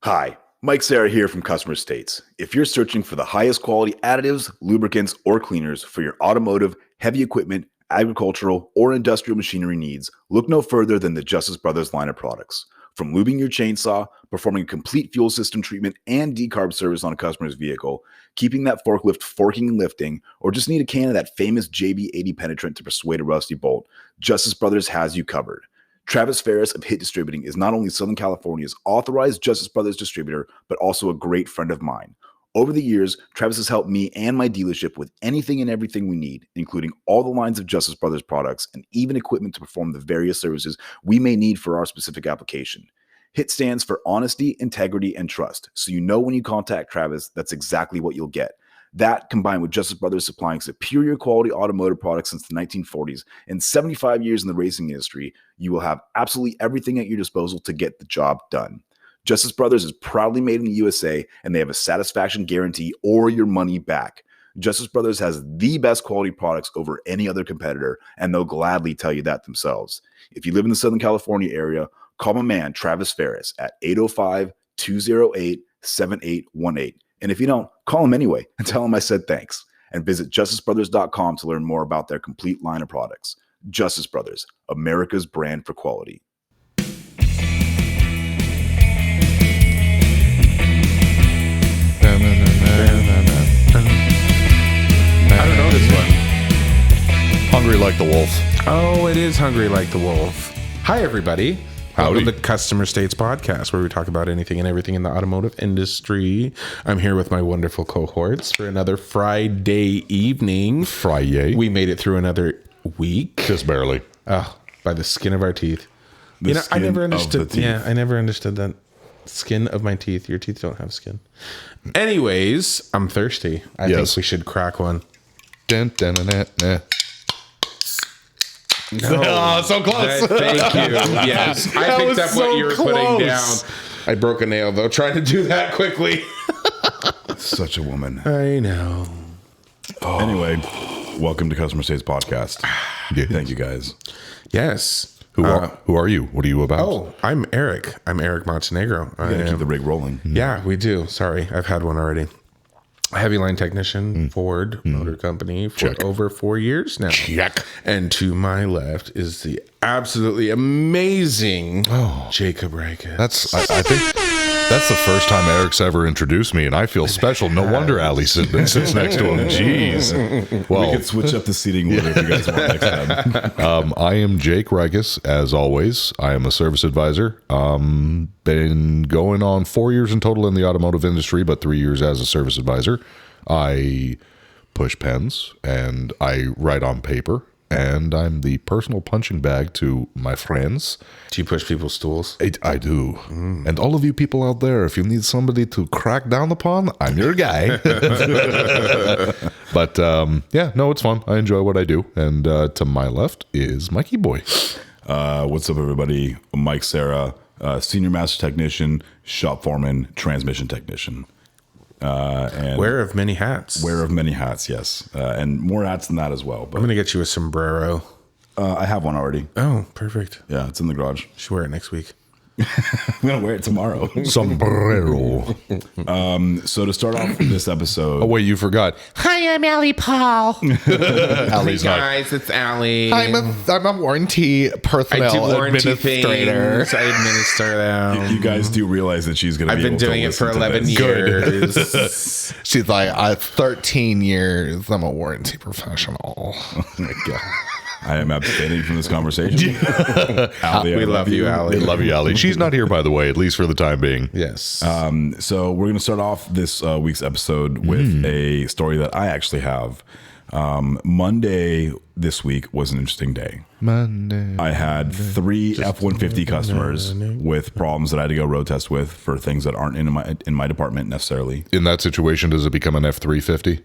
Hi, Mike Serra here from Customer States. If you're searching for the highest quality additives, lubricants, or cleaners for your automotive, heavy equipment, agricultural, or industrial machinery needs, look no further than the Justice Brothers line of products. From lubing your chainsaw, performing a complete fuel system treatment and decarb service on a customer's vehicle, keeping that forklift forking and lifting, or just need a can of that famous JB80 penetrant to persuade a rusty bolt, Justice Brothers has you covered. Travis Ferris of Hit Distributing is not only Southern California's authorized Justice Brothers distributor, but also a great friend of mine. Over the years, Travis has helped me and my dealership with anything and everything we need, including all the lines of Justice Brothers products and even equipment to perform the various services we may need for our specific application. HIT stands for honesty, integrity, and trust, so you know when you contact Travis, that's exactly what you'll get. That, combined with Justice Brothers supplying superior quality automotive products since the 1940s and 75 years in the racing industry, you will have absolutely everything at your disposal to get the job done. Justice Brothers is proudly made in the USA, and they have a satisfaction guarantee or your money back. Justice Brothers has the best quality products over any other competitor, and they'll gladly tell you that themselves. If you live in the Southern California area, call my man Travis Ferris at 805-208-7818. And if you don't, call him anyway and tell him I said thanks. And visit justicebrothers.com to learn more about their complete line of products. Justice Brothers, America's brand for quality. I don't know this one. Hungry Like the Wolf. Oh, it is Hungry Like the Wolf. Hi, everybody. Howdy. Welcome to Customer States Podcast, where we talk about anything and everything in the automotive industry. I'm here with my wonderful cohorts for another Friday evening. Friday. We made it through another week. Just barely. Oh, by the skin of our teeth. I Skin never of the understood. teeth. Yeah, I never understood that. Skin of my teeth. Your teeth don't have skin. Anyways, I'm thirsty. I think we should crack one. Dun, dun, dun, dun, dun. No. Oh, so close. Thank you. Yes. I picked up what you were putting down. I broke a nail, though, trying to do that quickly. Such a woman. I know. Anyway, welcome to Customer States Podcast. Yeah. Thank you, guys. Yes. Who are you? What are you about? Oh, I'm Eric. I'm Eric Montenegro. We gotta keep the rig rolling. Yeah, we do. Sorry, I've had one already. A heavy line technician, Ford Motor Company for over 4 years now. Check. And to my left is the absolutely amazing Jacob Reichert. I think that's the first time Eric's ever introduced me, and I feel special. No wonder Ali sits next to him. Jeez. Well, We could switch up the seating order if you guys want next time. I am Jake Reichus, as always. I am a service advisor. Been going on 4 years in total in the automotive industry, but 3 years as a service advisor. I push pens and I write on paper, and I'm the personal punching bag to my friends. Do you push people's stools? I do. And all of you people out there, if you need somebody to crack down upon, I'm your guy. But no, it's fun. I enjoy what I do. And to my left is Mikey Boy. What's up, everybody? Mike Serra, Senior Master Technician, Shop Foreman, Transmission Technician. And Wearer of many hats. wearer of many hats, yes. And more hats than that as well. I'm But going to get you a sombrero. I have one already. Oh, perfect. Yeah, it's in the garage. Should wear it next week. I'm going to wear it tomorrow. Sombrero. So to start off this episode... Oh, wait, you forgot. Hi, I'm Allie Paul. Ali's not. Guys, it's Allie. I'm a warranty I personnel do warranty administrator. things. I administer them. You guys do realize that she's going to I've be been able to doing it for listen to 11 this. years. She's like, 13 years. I'm a warranty professional. Oh my God. I am abstaining from this conversation. Allie, We love you, I Allie. love you, Ali. She's not here, by the way, at least for the time being. Yes. So we're going to start off this week's episode with a story that I actually have. Monday this week was an interesting day. Monday. I had 3 F-150 customers with problems that I had to go road test with for things that aren't in my department necessarily. In that situation, does it become an F350?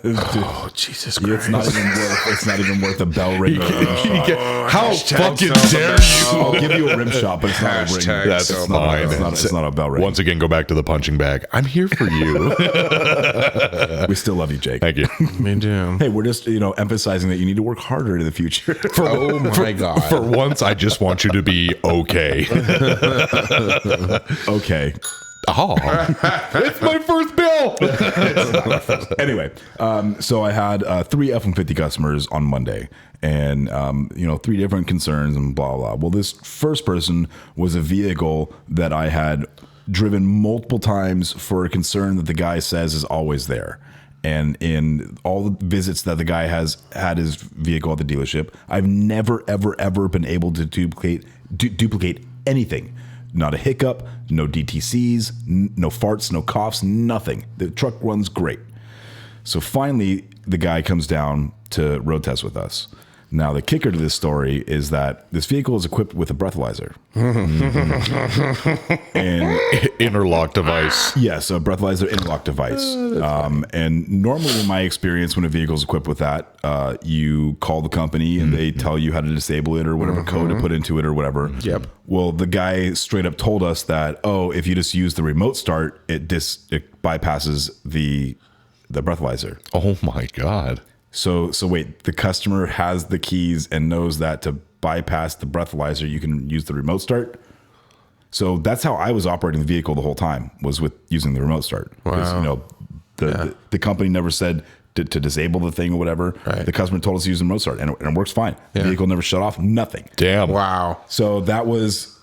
Oh, Jesus Christ. It's not even worth a bell ring. How fucking dare you? I'll give you a rim shot, but it's not a ring. Hashtag That's so fine. It's not a bell ring. Once again, go back to the punching bag. I'm here for you. We still love you, Jake. Thank you. Me too. Hey, we're just emphasizing realizing that you need to work harder in the future. Oh my God. For once, I just want you to be okay. Okay. Oh, it's my first bill. Anyway, so I had 3 F-150 customers on Monday, and 3 different concerns and blah blah. Well, this first person was a vehicle that I had driven multiple times for a concern that the guy says is always there. And in all the visits that the guy has had his vehicle at the dealership, I've never ever been able to duplicate anything. Not a hiccup, no DTCs, no farts, no coughs, nothing. The truck runs great. So finally, the guy comes down to road test with us. Now, the kicker to this story is that this vehicle is equipped with a breathalyzer. And Interlock device. yes, a breathalyzer interlock device. And normally, in my experience, when a vehicle is equipped with that, you call the company and they tell you how to disable it or whatever code to put into it or whatever. Yep. Well, the guy straight up told us that, if you just use the remote start, it bypasses the breathalyzer. Oh my God. So wait, the customer has the keys and knows that to bypass the breathalyzer, you can use the remote start. So that's how I was operating the vehicle the whole time, was with using the remote start. Wow. The company never said to disable the thing or whatever. Right. The customer told us to use the remote start, and it works fine. The vehicle never shut off, nothing. Damn. Wow. So that was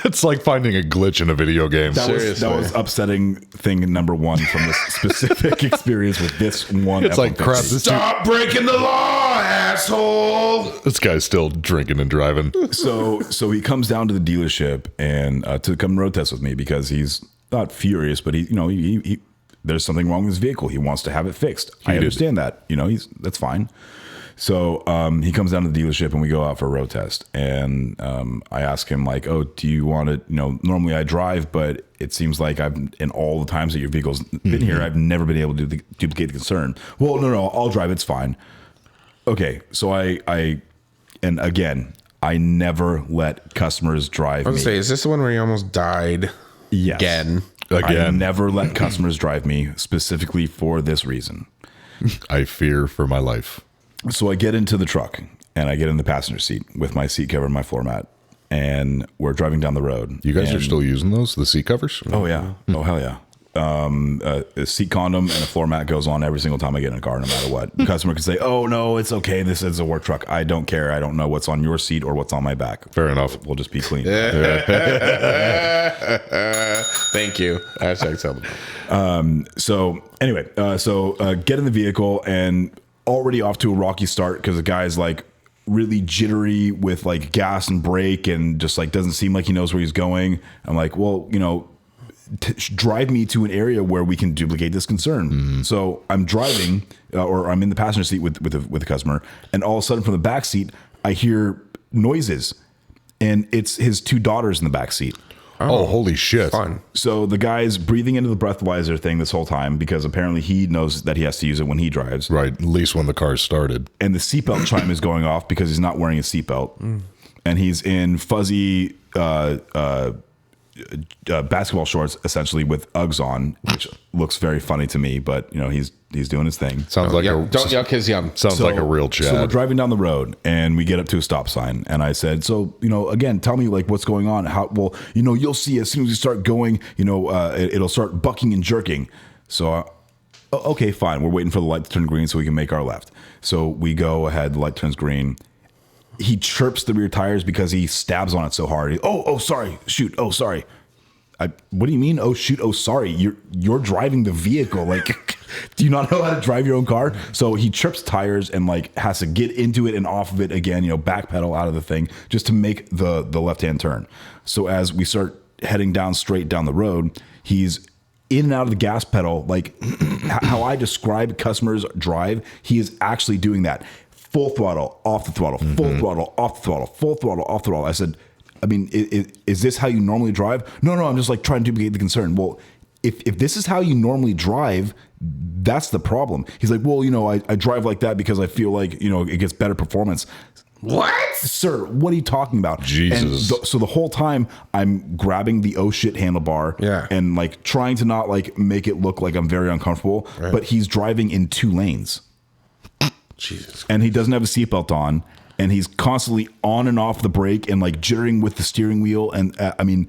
It's like finding a glitch in a video game. that was upsetting thing number one from this specific experience with this one. It's like, F-150. crap, this Stop breaking the law, asshole. This guy's still drinking and driving. So he comes down to the dealership and to come road test with me because he's not furious, but he there's something wrong with his vehicle. He wants to have it fixed. I understand that. That's fine. So he comes down to the dealership and we go out for a road test. And I ask him like, "Oh, do you want to? Normally I drive, but it seems like in all the times that your vehicle's been here, I've never been able to duplicate the concern." "Well, no, I'll drive. It's fine." Okay, so I never let customers drive I me. was gonna say, is this the one where you almost died? Yes. Again. I never let customers drive me specifically for this reason. I fear for my life. So I get into the truck and I get in the passenger seat with my seat cover and my floor mat, and we're driving down the road. You guys are still using those, the seat covers? Oh yeah. Oh hell yeah. A seat condom and a floor mat goes on every single time I get in a car, no matter what. The customer can say, "Oh no, it's okay. This is a work truck. I don't care. I don't know what's on your seat or what's on my back." Fair enough. We'll just be clean. Thank you. Hashtag tell them. So anyway, get in the vehicle and already off to a rocky start because the guy's like really jittery with like gas and brake and just like doesn't seem like he knows where he's going. I'm like, well, drive me to an area where we can duplicate this concern. Mm-hmm. So I'm driving or I'm in the passenger seat with a customer, and all of a sudden from the back seat I hear noises, and it's his 2 daughters in the back seat. Oh, holy shit. Fun. So the guy's breathing into the breathalyzer thing this whole time because apparently he knows that he has to use it when he drives. Right, at least when the car's started. And the seatbelt chime is going off because he's not wearing a seatbelt. And he's in fuzzy basketball shorts, essentially, with Uggs on, which looks very funny to me. But he's doing his thing. Sounds like Don't yuck his yum. sounds like a real Chad. So we're driving down the road and we get up to a stop sign, and I said, "So again, tell me like what's going on? How? Well, you'll see as soon as you start going, it'll start bucking and jerking." So. Okay, fine. We're waiting for the light to turn green so we can make our left. So we go ahead. The light turns green. He chirps the rear tires because he stabs on it so hard. Oh, sorry. Shoot. Oh, sorry. What do you mean? Oh, shoot. Oh, sorry. You're driving the vehicle. Like, do you not know how to drive your own car? So he chirps tires and like has to get into it and off of it again, backpedal out of the thing just to make the left-hand turn. So as we start heading straight down the road, he's in and out of the gas pedal. Like how I describe customers drive, he is actually doing that. Full throttle, off the throttle, full throttle, off the throttle, full throttle, off the throttle. I said, I mean, is this how you normally drive? No, I'm just like trying to duplicate the concern. Well, if this is how you normally drive, that's the problem. He's like, well, I drive like that because I feel like, it gets better performance. What? Sir, what are you talking about? Jesus. And so the whole time I'm grabbing the oh shit handlebar and like trying to not like make it look like I'm very uncomfortable, but he's driving in 2 lanes. Jesus. and he doesn't have a seatbelt on, and he's constantly on and off the brake and like jittering with the steering wheel. And I mean,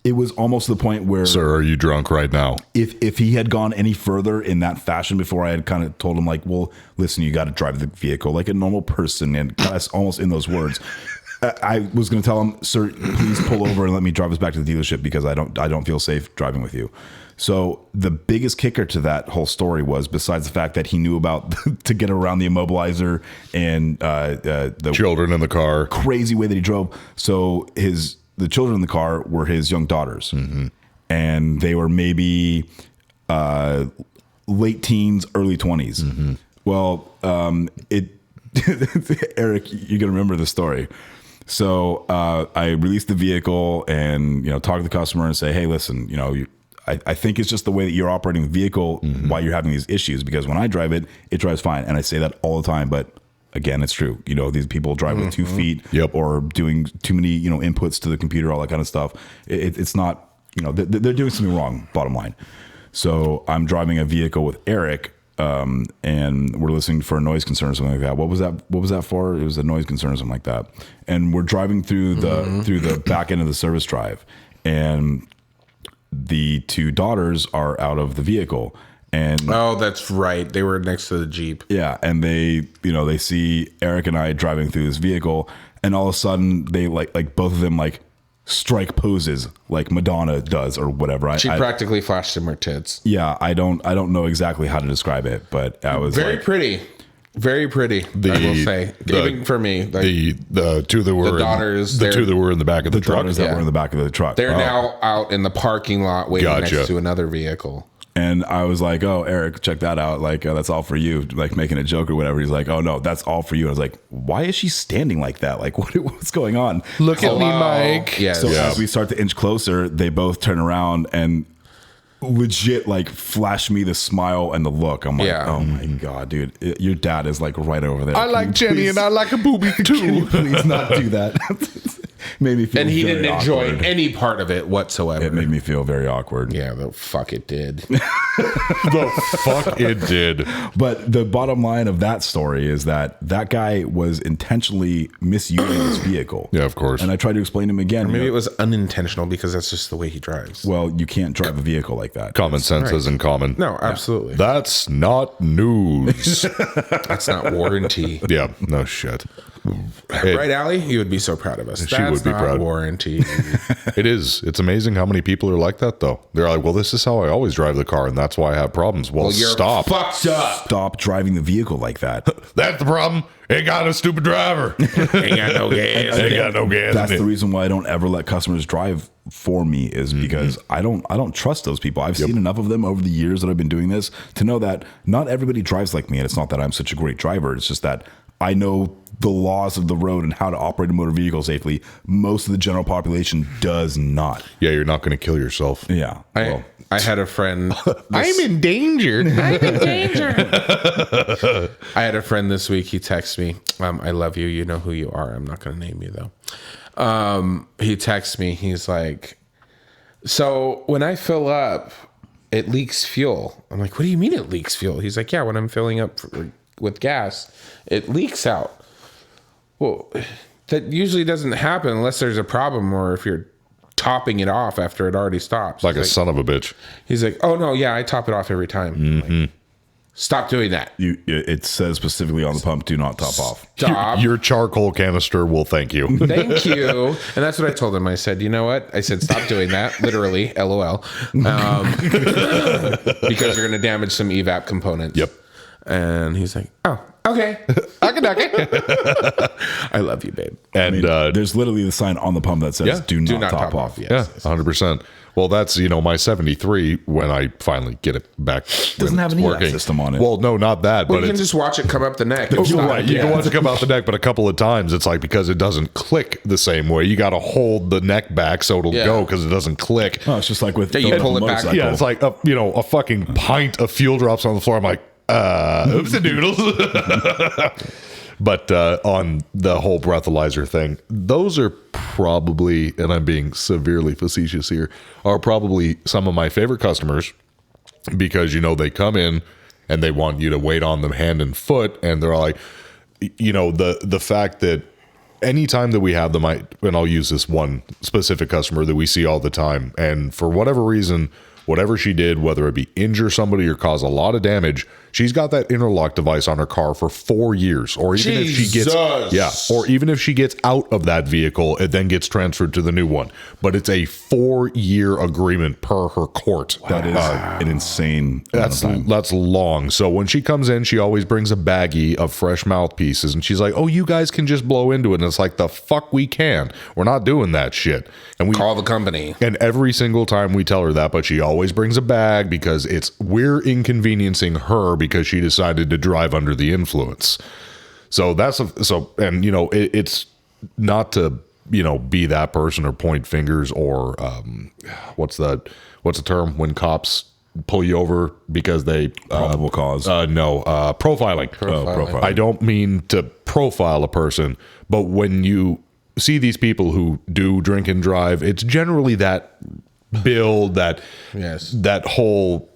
it was almost to the point where, Sir, are you drunk right now? if he had gone any further in that fashion before I had kind of told him like, well, listen, you got to drive the vehicle like a normal person, and kind of almost in those words, I was going to tell him, sir, please pull over and let me drive us back to the dealership because I don't feel safe driving with you. So the biggest kicker to that whole story was, besides the fact that he knew about to get around the immobilizer and the Children in the car. crazy way that he drove. So the children in the car were his young daughters, and they were maybe late teens, early 20s. Well, Eric, you're gonna remember the story. So I released the vehicle and talk to the customer and say, hey, listen, I think it's just the way that you're operating the vehicle why you're having these issues, because when I drive it, it drives fine, and I say that all the time, but. Again, it's true. These people drive with 2 feet or doing too many, inputs to the computer, all that kind of stuff. It's not, they're doing something wrong, bottom line. So I'm driving a vehicle with Eric, and we're listening for a noise concern or something like that. What was that for? It was a noise concern or something like that. And we're driving through the back end of the service drive, and the 2 daughters are out of the vehicle. And Oh, that's right. They were next to the Jeep. yeah, and they see Eric and I driving through this vehicle, and all of a sudden they like both of them like strike poses like Madonna does or whatever. She practically flashed him her tits. Yeah, I don't know exactly how to describe it, but I was Very pretty. Very pretty, I will say. Even for me. Like, The 2 that were daughters, the 2 that were in the back of the truck. daughters that were in the back of the truck. they're now out in the parking lot waiting next to another vehicle. And I was like, oh, Eric, check that out. Like, that's all for you. Like, making a joke or whatever. He's like, oh, no, that's all for you. And I was like, why is she standing like that? Like, what's going on? Look at me, Mike. Yes. So as we start to inch closer, they both turn around and legit like flash me the smile and the look. I'm like, oh my God, dude, your dad is like right over there. I like Jenny and I like a booby Can too. you please not do that? Made me feel And he very didn't enjoy awkward. any part of it whatsoever. It made me feel very awkward. Yeah, the fuck it did. The fuck it did. But the bottom line of that story is that guy was intentionally misusing his vehicle. Yeah, of course. And I tried to explain to him again. Maybe it was unintentional because that's just the way he drives. Well, you can't drive a vehicle like that. Common sense isn't common. No, absolutely. That's not news. That's not warranty. Yeah, no shit. Right, Allie? You would be so proud of us. She That's would be not proud. warranty. It is. It's amazing how many people are like that, though. They're like, well, this is how I always drive the car, and that's why I have problems. Well, You're stop. fucked up. Stop driving the vehicle like that. That's the problem. Ain't got a stupid driver. Ain't got no gas. Ain't got no gas. That's in the it. reason why I don't ever let customers drive for me, is because I don't trust those people. I've seen enough of them over the years that I've been doing this to know that not everybody drives like me. And it's not that I'm such a great driver. It's just that I know the laws of the road and how to operate a motor vehicle safely. Most of the general population does not. Yeah, you're not going to kill yourself. Yeah. Well, I had a friend. I'm in danger. I had a friend this week. He texts me, I love you. You know who you are. I'm not going to name you, though. He texts me. He's like, so when I fill up, it leaks fuel. I'm like, what do you mean it leaks fuel? He's like, yeah, when I'm filling up with gas, it leaks out. Well, that usually doesn't happen unless there's a problem or if you're topping it off after it already stops. Like a son of a bitch. He's like, oh, no, yeah, I top it off every time. I'm like, stop doing that. it says specifically on the pump, do not top off. Stop. Your charcoal canister will thank you. Thank you. And that's what I told him. I said, you know what? I said, stop doing that. Literally, LOL. Because you're going to damage some evap components. Yep. And he's like, oh, okay. I love you, babe. And There's literally the sign on the pump that says, do not top off. Yes, yeah, yes. 100%. Well, that's, my 73 when I finally get it back. Doesn't have an EVAP system on it. Well, no, not that. Well, but you can it's, just watch it come up the neck. you're right. You can watch it come out the neck, but a couple of times it's like because it doesn't click the same way. You got to hold the neck back so it'll go because it doesn't click. Oh, it's just like with Yeah, you the pull it back. motorcycle. Yeah, it's like a fucking pint of fuel drops on the floor. I'm like, oops a doodles. But on the whole breathalyzer thing, those are probably, and I'm being severely facetious here, are probably some of my favorite customers because they come in and they want you to wait on them hand and foot. And they're like, you know, the fact that anytime that we have them, and I'll use this one specific customer that we see all the time, and for whatever reason, whatever she did, whether it be injure somebody or cause a lot of damage, she's got that interlock device on her car for 4 years. Or even if she gets, or even if she gets out of that vehicle, it then gets transferred to the new one. But it's a 4-year agreement per her court. That is an insane. That's long. So when she comes in, she always brings a baggie of fresh mouthpieces, and she's like, "Oh, you guys can just blow into it." And it's like, the fuck we can. We're not doing that shit. And we Call the company. And every single time we tell her that, but she always brings a bag because we're inconveniencing her because she decided to drive under the influence. So and you know, it's not to, you know, be that person or point fingers or what's the term when cops pull you over because they Probable cause. Profiling. Profiling. I don't mean to profile a person, but when you see these people who do drink and drive, it's generally that build, that whole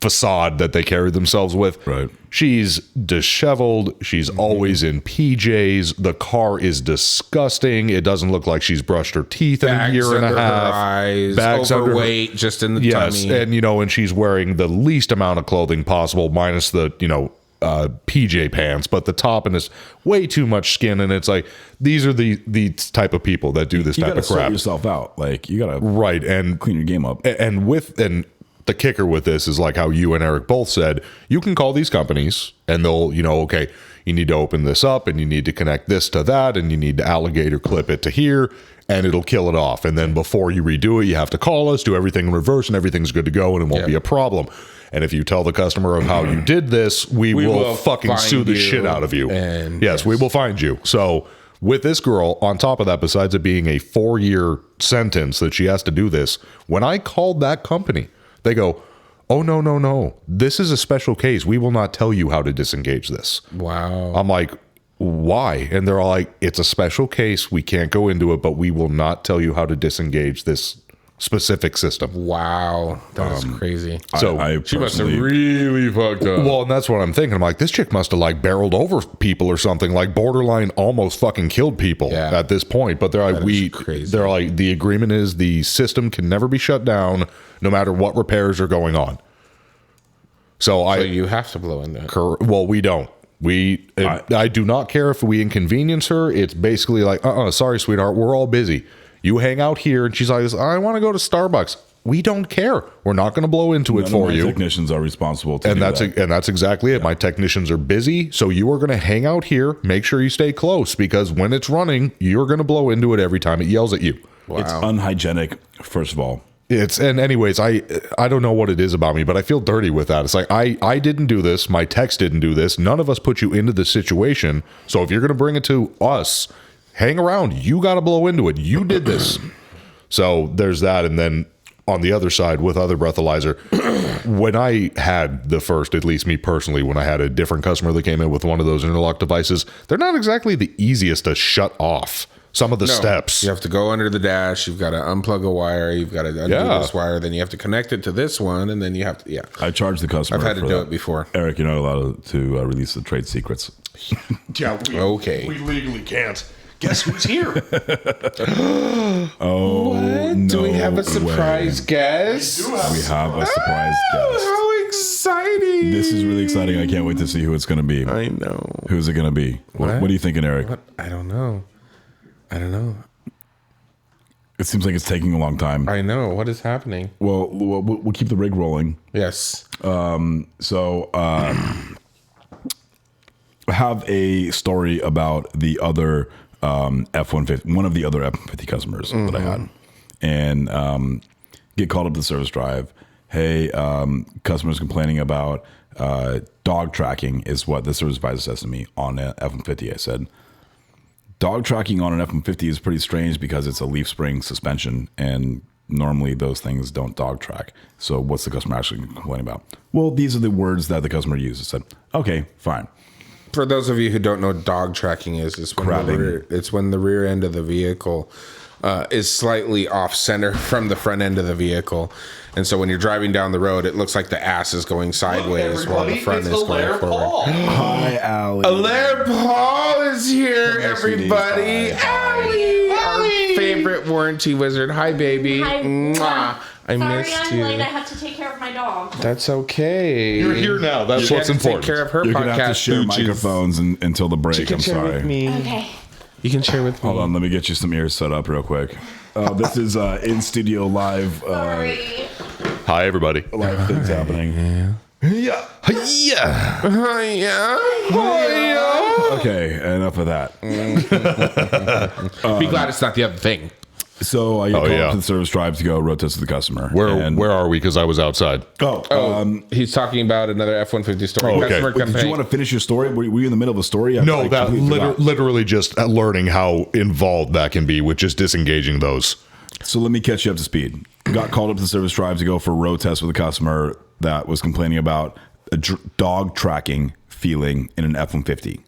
facade that they carry themselves with. Right. She's disheveled. She's always in PJs. The car is disgusting. It doesn't look like she's brushed her teeth in a year and a half. Eyes, Bags under her- overweight, just in the tummy. and you know, and she's wearing the least amount of clothing possible, minus the, you know, PJ pants, but the top, and it's way too much skin. And it's like, these are the type of people that do this type of sort crap. yourself out. Like, you gotta Right. And clean your game up. and the kicker with this is, like how you and Eric both said, you can call these companies and they'll, you know, okay, you need to open this up and you need to connect this to that and you need to alligator clip it to here, and it'll kill it off. And then before you redo it, you have to call us, do everything in reverse, and everything's good to go, and it won't be a problem. And if you tell the customer of how you did this, we will fucking sue the shit out of you. And yes, we will find you. So with this girl, on top of that, besides it being a 4-year sentence that she has to do this, when I called that company, they go, "Oh, no. This is a special case. We will not tell you how to disengage this." Wow. I'm like, "Why?" And they're all like, "It's a special case. We can't go into it, but we will not tell you how to disengage this specific system." Wow. That is crazy. So She must have really fucked up. well, and that's what I'm thinking. I'm like, this chick must have like barreled over people or something, like borderline almost fucking killed people at this point. But they're like, crazy. they're like, the agreement is the system can never be shut down no matter what repairs are going on. So you have to blow in that. well, we don't. I do not care if we inconvenience her. It's basically like, sorry, sweetheart, we're all busy. You hang out here. And she's like, "I want to go to Starbucks." We don't care. We're not going to blow into it for you. Technicians are responsible to And do that's that. and that's exactly it. My technicians are busy, so you are going to hang out here. Make sure you stay close, because when it's running, you're going to blow into it every time it yells at you. It's unhygienic, first of all. Anyways, I don't know what it is about me, but I feel dirty with that. It's like, I didn't do this. My techs didn't do this. None of us put you into this situation. So if you're going to bring it to us, hang around. You got to blow into it. You did this. So there's that. And then on the other side with other breathalyzer, when I had the first, at least me personally, when I had a different customer that came in with one of those interlock devices, they're not exactly the easiest to shut off. Some of the steps. You have to go under the dash. You've got to unplug a wire. You've got to undo this wire. Then you have to connect it to this one. And then you have to, I charge the customer. I've had to for do that. it before. Eric, you're not allowed to release the trade secrets. Yeah, we legally can't. Guess who's here? Oh, no Do we have a surprise way. guest? We have a surprise guest. How exciting. This is really exciting. I can't wait to see who it's going to be. I know. Who's it going to be? What are you thinking, Eric? I don't know. It seems like it's taking a long time. I know. What is happening? Well, we'll keep the rig rolling. Yes. I have a story about the other F-150, one of the other F-150 customers that I had, and get called up to the service drive. Hey, customers complaining about dog tracking is what the service advisor says to me on an F-150. I said, dog tracking on an F-150 is pretty strange because it's a leaf spring suspension, and normally those things don't dog track. So what's the customer actually complaining about? Well, these are the words that the customer used. I said, okay, fine. For those of you who don't know what dog tracking is, it's when, it's when the rear end of the vehicle is slightly off center from the front end of the vehicle. And so when you're driving down the road, it looks like the ass is going sideways while the front is going forward. Hi, Allie. Alaire Paul is here, everybody. Allie, our favorite warranty wizard. Hi, baby. Hi. Mwah. I missed Sorry, you. I'm late. I have to take care of my dog. That's okay. You're here now. That's She what's had to important. Take care of her You're podcast. gonna have to share which is- microphones until the break. You can I'm share sorry. with me. Okay. You can share with me. Hold on, let me get you some ears set up real quick. This is in studio live. Sorry. Hi, everybody. Live things happening. Yeah. Yeah. Okay, enough of that. Be glad it's not the other thing. So I get called yeah. up to the service drive to go road test with the customer. Where are we? Because I was outside. He's talking about another F-150 story. Oh, okay. Customer Wait, did complaint. you want to finish your story? Were you in the middle of a story? I No, that completely forgot. literally just learning how involved that can be with just disengaging those. So let me catch you up to speed. Got called up to the service drive to go for a road test with a customer that was complaining about a dog tracking feeling in an F-150.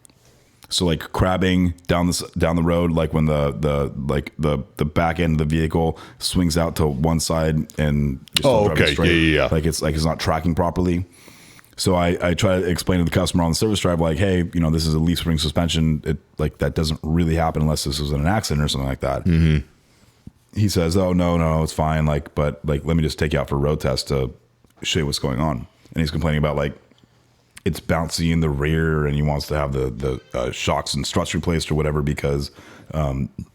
So like crabbing down the road, like when the back end of the vehicle swings out to one side and just Oh, driving okay. straight. Yeah. Like it's not tracking properly. So I try to explain to the customer on the service drive, like, hey, this is a leaf spring suspension. It like that doesn't really happen unless this was in an accident or something like that. Mm-hmm. He says, oh no, it's fine. But let me just take you out for a road test to show you what's going on. And he's complaining about like it's bouncy in the rear, and he wants to have the shocks and struts replaced or whatever because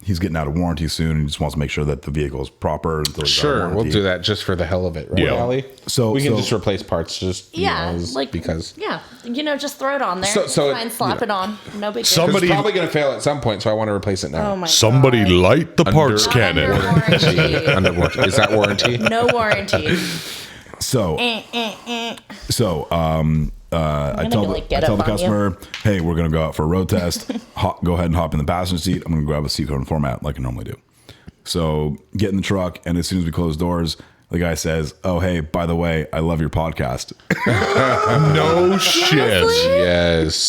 he's getting out of warranty soon, and he just wants to make sure that the vehicle is proper. Until he's out of Sure, we'll warranty. do that just for the hell of it, right, Yeah. Allie? So- we can so- just replace parts, just because Just throw it on there. So- It's so fine, slap it on. No big deal. Somebody- it's probably going to fail at some point, so I want to replace it now. Oh my Somebody God. light the parts Not cannon. under warranty. Under warranty. Is that warranty? No warranty. So I gonna tell be like, get I tell up the on you. customer, hey, we're gonna go out for a road test. Go ahead and hop in the passenger seat. I'm gonna grab a seat cone format like I normally do. So get in the truck, and as soon as we close doors, the guy says, oh, hey, by the way, I love your podcast. No shit. Yes.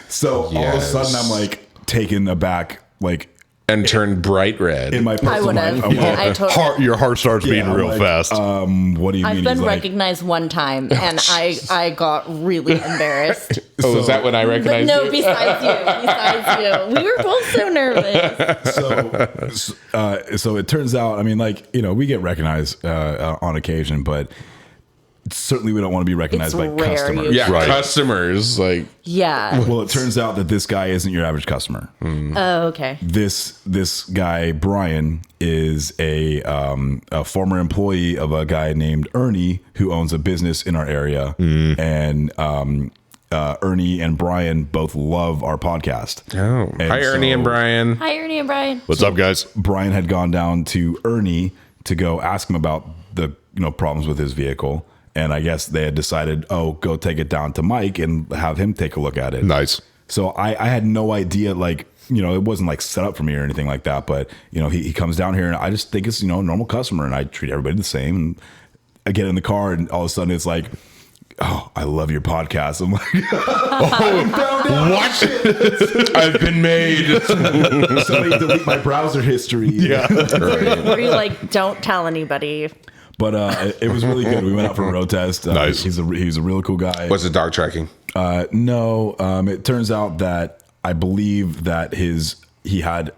So all of a Yes. sudden I'm like taken aback, like And turn bright red. in my I pants. would I'm have. like, Yeah, I totally. Your heart starts beating I'm real like, fast. What do you mean? I've been He's like, recognized one time, and I got really embarrassed. Oh, is that when I But recognized no, you? besides you, we were both so nervous. So it turns out, I mean, we get recognized on occasion, but certainly we don't want to be recognized It's by rare, customers. usually. Yeah, Right. Customers, like, Yeah. Well, it turns out that this guy isn't your average customer. Oh, okay. This guy Brian is a former employee of a guy named Ernie who owns a business in our area, and Ernie and Brian both love our podcast. oh. And Hi, Ernie so and Brian. Hi, Ernie and Brian. What's up, guys? Brian had gone down to Ernie to go ask him about the problems with his vehicle. And I guess they had decided, go take it down to Mike and have him take a look at it. Nice. So I had no idea, it wasn't like set up for me or anything like that. But, he comes down here and I just think it's, a normal customer and I treat everybody the same. And I get in the car and all of a sudden it's like, oh, I love your podcast. I'm like, What? I've been made. somebody delete my browser history. Yeah. Were you like, don't tell anybody? But it was really good. We went out for a road test. Nice. He's a really cool guy. What's the dog tracking? No, it turns out that I believe that he had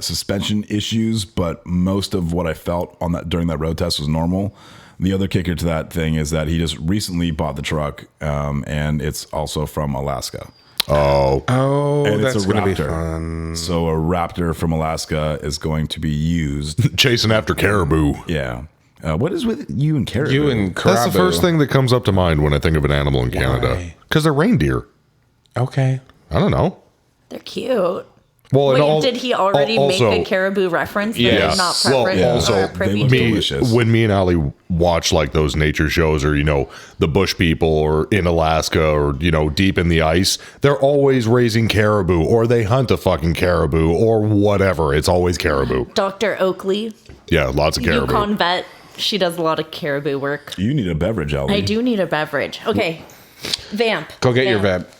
suspension issues, but most of what I felt on that during that road test was normal. The other kicker to that thing is that he just recently bought the truck, and it's also from Alaska. Oh. Oh, And that's it's a going to be Raptor. fun. So a Raptor from Alaska is going to be used. Chasing after caribou. Yeah. What is with you and caribou? You and That's the Karabu. first thing that comes up to mind when I think of an animal in Canada. Why? Because they're reindeer. Okay. I don't know. They're cute. Well, Wait, did he already make a caribou reference? That Yes. is not Well, preference also, or privy they look to? delicious. when me and Ali watch like those nature shows or, the bush people or in Alaska or, deep in the ice, they're always raising caribou or they hunt a fucking caribou or whatever. It's always caribou. Dr. Oakley, Yeah, lots of caribou. Yukon vet. She does a lot of caribou work. You need a beverage, Ellie. I do need a beverage. Okay. Vamp. Go get your Vamp. vet.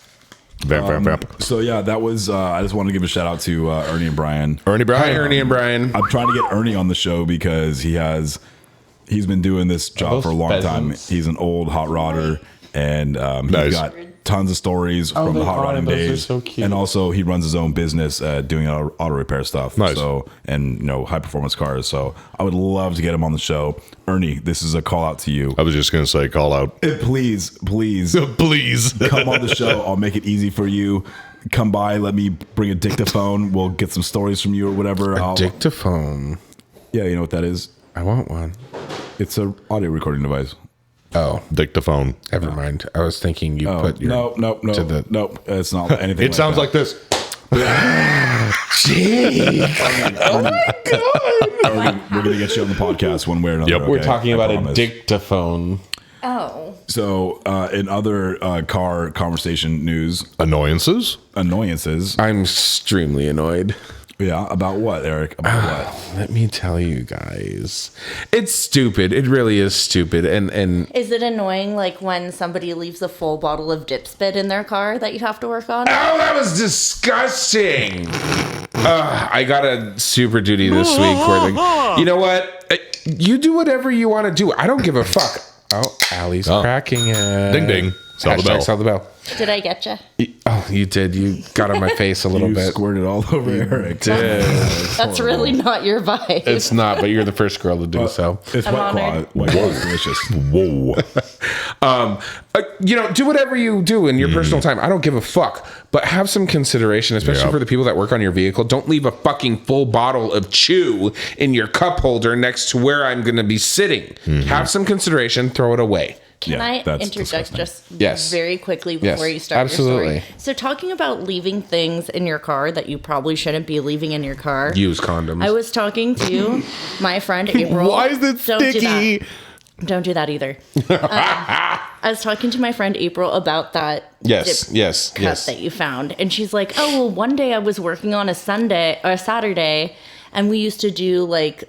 Vamp, vamp. So yeah, that was. I just wanted to give a shout out to Ernie and Brian. Ernie Bryan. Hi, Ernie and Brian. I'm trying to get Ernie on the show because he's been doing this job those for a long time. pheasants? He's an old hot rodder, and he's Nice. got tons of stories from they the hot are. rodding Those are days. so cute. And also, he runs his own business doing auto repair stuff. Nice. So, and high performance cars. So, I would love to get him on the show. Ernie, this is a call out to you. I was just going to say, call out. Please, please Please. come on the show. I'll make it easy for you. Come by. Let me bring a dictaphone. We'll get some stories from you or whatever. Dictaphone. Yeah, you know what that is? I want one. It's an audio recording device. Oh, Dictaphone. never mind. I was thinking you Oh, put your... no. It's not anything. It sounds like this. We're gonna get you on the podcast one way or another. Yep. We're okay? talking I about promise. a dictaphone. Oh. So, in other car conversation news, Annoyances. annoyances. I'm extremely annoyed. Yeah, about what, Eric? About what? Let me tell you guys. It's stupid. It really is stupid. And Is it annoying like when somebody leaves a full bottle of dip spit in their car that you have to work on? oh, that was disgusting. I got a super duty this week where you know what? You do whatever you want to do. I don't give a fuck. Oh, Allie's cracking it. Ding, ding. Sound the Hashtag bell. sound the bell. Did I get you? Oh, you did. You got on my face a little You bit. squirted all over Eric. Did. That's really not your vibe. It's not, but you're the first girl to do so. It's I'm White Claw. honored. White Claw is delicious. Whoa. Do whatever you do in your personal time. I don't give a fuck. But have some consideration, especially Yep. for the people that work on your vehicle. Don't leave a fucking full bottle of chew in your cup holder next to where I'm going to be sitting. Have some consideration. Throw it away. Can Yeah, I that's interject disgusting. just Yes. very quickly before Yes, you start absolutely. your story? So talking about leaving things in your car that you probably shouldn't be leaving in your car. Use condoms. I was talking to my friend April. Why is it Don't do that. sticky? Don't do that either. I was talking to my friend April about that Yes, dip yes, cut yes. that you found. And she's like, oh, well, one day I was working on a Sunday or a Saturday, and we used to do like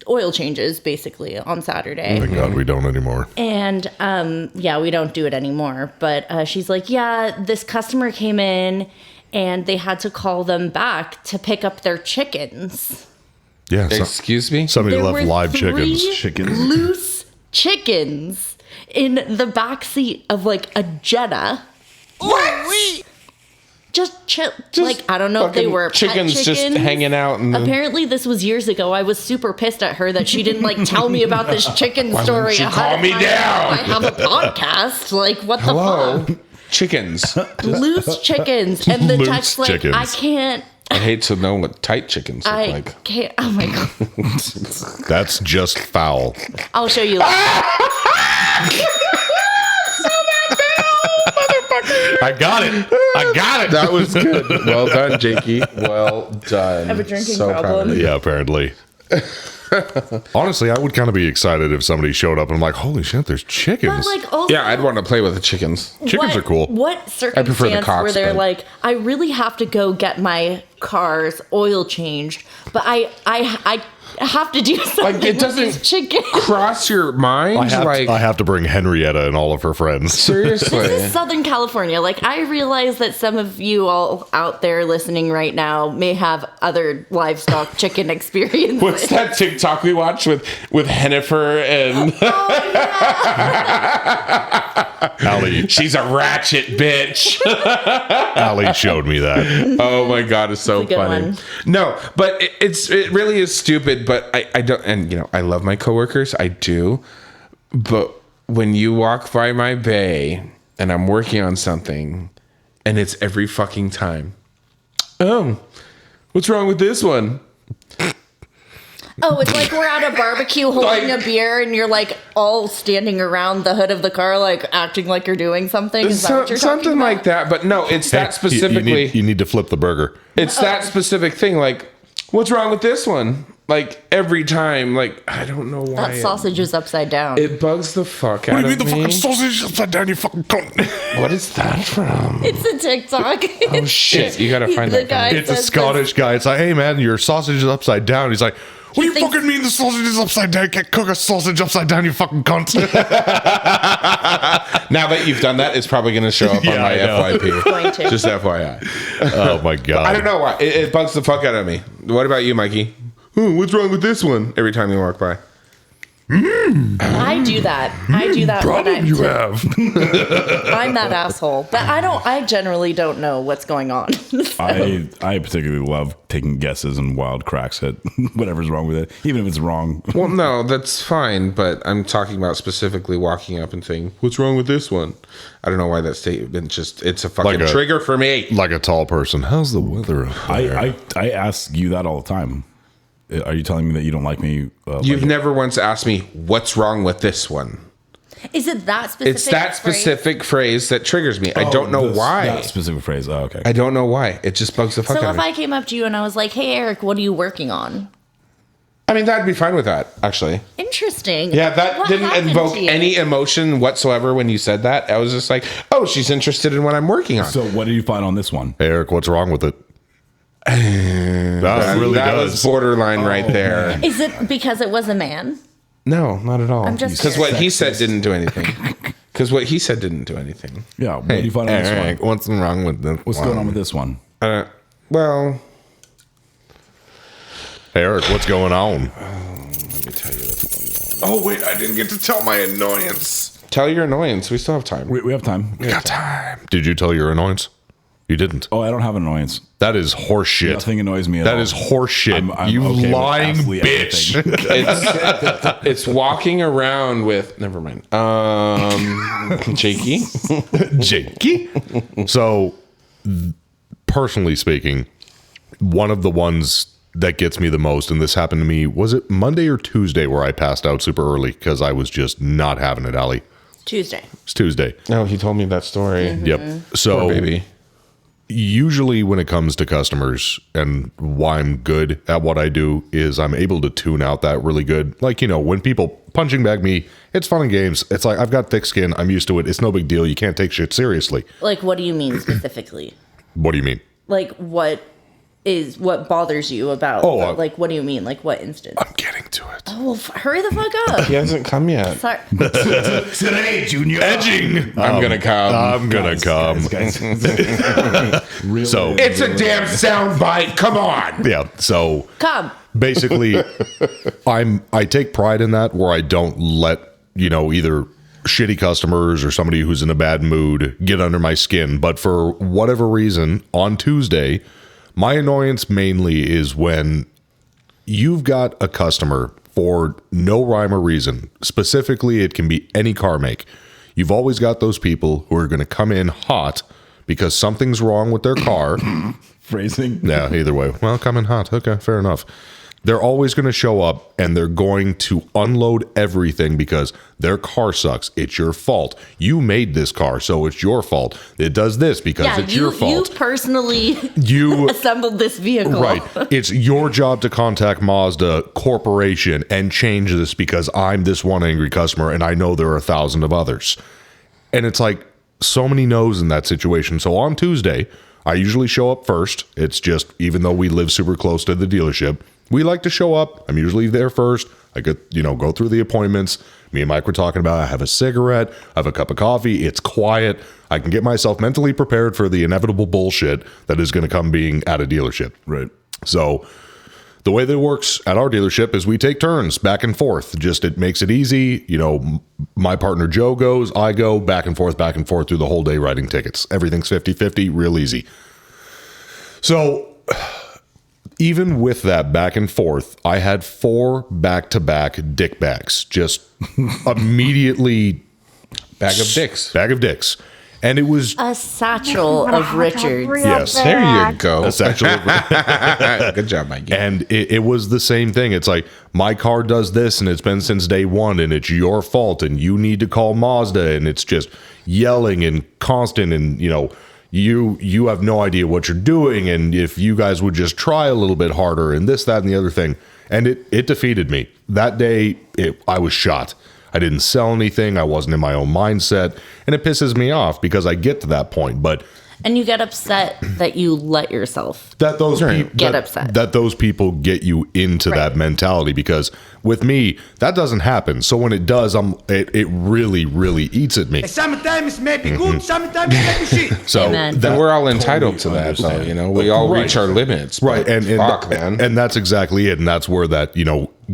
oil changes basically on Saturday. Thank God we don't anymore. And yeah, we don't do it anymore. But she's like, yeah, this customer came in and they had to call them back to pick up their chickens. Yeah. Excuse me? Somebody There left were live three chickens. loose chickens in the back seat of like a Jetta. What? Just chill. Like, I don't know if they fucking were pet chickens just hanging out in the- Apparently, this was years ago. I was super pissed at her that she didn't like tell me about this chicken story. you ahead call of me time. down? I have a podcast. Like, what the Hello? fuck? Chickens. Loose chickens. And the Loose text like, chickens. I can't. I hate to know what tight chickens look I like. can't. Oh my god. That's just foul. I'll show you. Later. I got it. I got it. That was good. Well done, Jakey. Well done. I have a drinking Proud of problem. you. Yeah, apparently. Honestly, I would kind of be excited if somebody showed up and I'm like, holy shit, there's chickens. But like, also, Yeah, I'd want to play with the chickens. Chickens are cool. What prefer the circumstance cocks, where they're but- like, I really have to go get my car's oil changed, but I have to do something Like, it with doesn't these chickens. cross your mind. I have to bring Henrietta and all of her friends. Seriously. This is Southern California. Like, I realize that some of you all out there listening right now may have other livestock chicken experiences. What's that TikTok we watched with Hennifer and Allie, she's a ratchet bitch. Allie showed me that. Oh my god, it's so It's a good funny. one. No, but it really is stupid. But I don't, and I love my coworkers. I do. But when you walk by my bay and I'm working on something, and it's every fucking time. Oh, what's wrong with this one? Oh, it's like we're at a barbecue holding Like- a beer and you're like all standing around the hood of the car, like acting like you're doing something. Is that what you're talking Something about? like that. But no, it's that You specifically. need to flip the burger. It's that specific thing. Like, what's wrong with this one? Like every time. Like, I don't know why. That sausage is upside down. It bugs the fuck out of me. sausage upside down, you fucking cunt? What is that from? It's a TikTok. Oh shit! You gotta find The that. guy Guy. It's a says Scottish guy. It's like, hey man, your sausage is upside down. He's like, What do you fucking mean the sausage is upside down? You can't cook a sausage upside down, you fucking cunt. Now that you've done that, it's probably going to show up on my FYP. Going to. Just FYI. Oh my God. I don't know why. It bugs the fuck out of me. What about you, Mikey? What's wrong with this one? Every time you walk by. I do that. I do that. Problem you have. I'm that asshole, but I generally don't know what's going on. I particularly love taking guesses and wild cracks at whatever's wrong with it, even if it's wrong. Well, no, that's fine, but I'm talking about specifically walking up and saying, what's wrong with this one? I don't know why that statement it's a fucking trigger for me. Like a tall person. How's the weather? I ask you that all the time. Are you telling me that you don't like me? You've never once asked me, what's wrong with this one? Is it that specific? It's that specific phrase that triggers me. I don't know why. That specific phrase. Oh, okay. I don't know why. It just bugs the fuck out So of if me. I came up to you and I was like, "Hey, Eric, what are you working on?" I mean, that'd be fine with that, actually. Interesting. Yeah, that What didn't happened invoke to you? any emotion whatsoever when you said that. I was just like, oh, she's interested in what I'm working on. So what did you find on this one? Hey, Eric, what's wrong with it? That was borderline right there. Is it because it was a man? No, not at all. I'm just Because what he curious. said didn't do anything. Because what he said didn't do anything. Yeah. What did you find on this Eric, one? what's wrong with this? What's going on with this one? Well, Hey, Eric, what's going on? let me tell you what's going on. Oh, wait, I didn't get to tell my annoyance. Tell your annoyance. We still have time. We have time. Got time. Did you tell your annoyance? You didn't. Oh, I don't have an annoyance. That is horseshit. Nothing annoys me at That all. is horseshit. I'm You okay with lying absolutely bitch. everything. It's walking around with. Never mind. Jakey. Jakey. So, personally speaking, one of the ones that gets me the most, and this happened to me, was it Monday or Tuesday where I passed out super early because I was just not having it, Allie? Tuesday. It's Tuesday. No, he told me that story. Yep. So, Poor baby. usually when it comes to customers and why I'm good at what I do is I'm able to tune out that really good. Like, you know, when people punching bag me, it's fun and games. It's like, I've got thick skin. I'm used to it. It's no big deal. You can't take shit seriously. Like, what do you mean specifically? What do you mean? Like, what bothers you about? Oh, like, what do you mean? Like, what instance? I'm getting to it. Oh, well, hurry the fuck up. He hasn't come yet. Sorry. Today, Junior. Edging. I'm gonna come. I'm going to come. Really? So, It's a damn sound bite. Come on. yeah. So Come. basically, I take pride in that where I don't let, you know, either shitty customers or somebody who's in a bad mood get under my skin. But for whatever reason, on Tuesday, my annoyance mainly is when you've got a customer for no rhyme or reason. Specifically, it can be any car make. You've always got those people who are going to come in hot because something's wrong with their car. Phrasing. Yeah, either way. Well, come in hot. Okay, fair enough. They're always going to show up and they're going to unload everything because their car sucks. It's your fault. You made this car, so it's your fault. It does this because it's your fault. You personally You assembled this vehicle. Right. It's your job to contact Mazda Corporation and change this because I'm this one angry customer and I know there are 1,000 of others. And it's like so many no's in that situation. So on Tuesday, I usually show up first. It's just, even though we live super close to the dealership, we like to show up. I'm usually there first. I could, you know, go through the appointments. Me and Mike were talking about, I have a cigarette, I have a cup of coffee. It's quiet. I can get myself mentally prepared for the inevitable bullshit that is going to come being at a dealership. Right. So the way that it works at our dealership is we take turns back and forth. Just, it makes it easy. You know, my partner Joe goes, I go back and forth through the whole day writing tickets. Everything's 50-50, real easy. So even with that back and forth, I had 4 back-to-back dick bags. Just immediately Bag of dicks. bag of dicks. And it was, A satchel of Richards. yes. There you go. That's actually, Good job, Mikey. and it was the same thing. It's like, my car does this and it's been since day one and it's your fault and you need to call Mazda, and it's just yelling and constant, and you know, you have no idea what you're doing, and if you guys would just try a little bit harder and this, that, and the other thing. And it defeated me. That day, I was shot. I didn't sell anything. I wasn't in my own mindset. And it pisses me off because I get to that point. But And you get upset that you let yourself That those people get upset. That those people get you into that mentality, because with me that doesn't happen. So when it does, it really, really eats at me. Sometimes it may be good, sometimes it may be shit. So Amen. And we're all entitled to that, though. You know, we all reach our limits. but Right, and fuck, man. and that's exactly it, and that's where that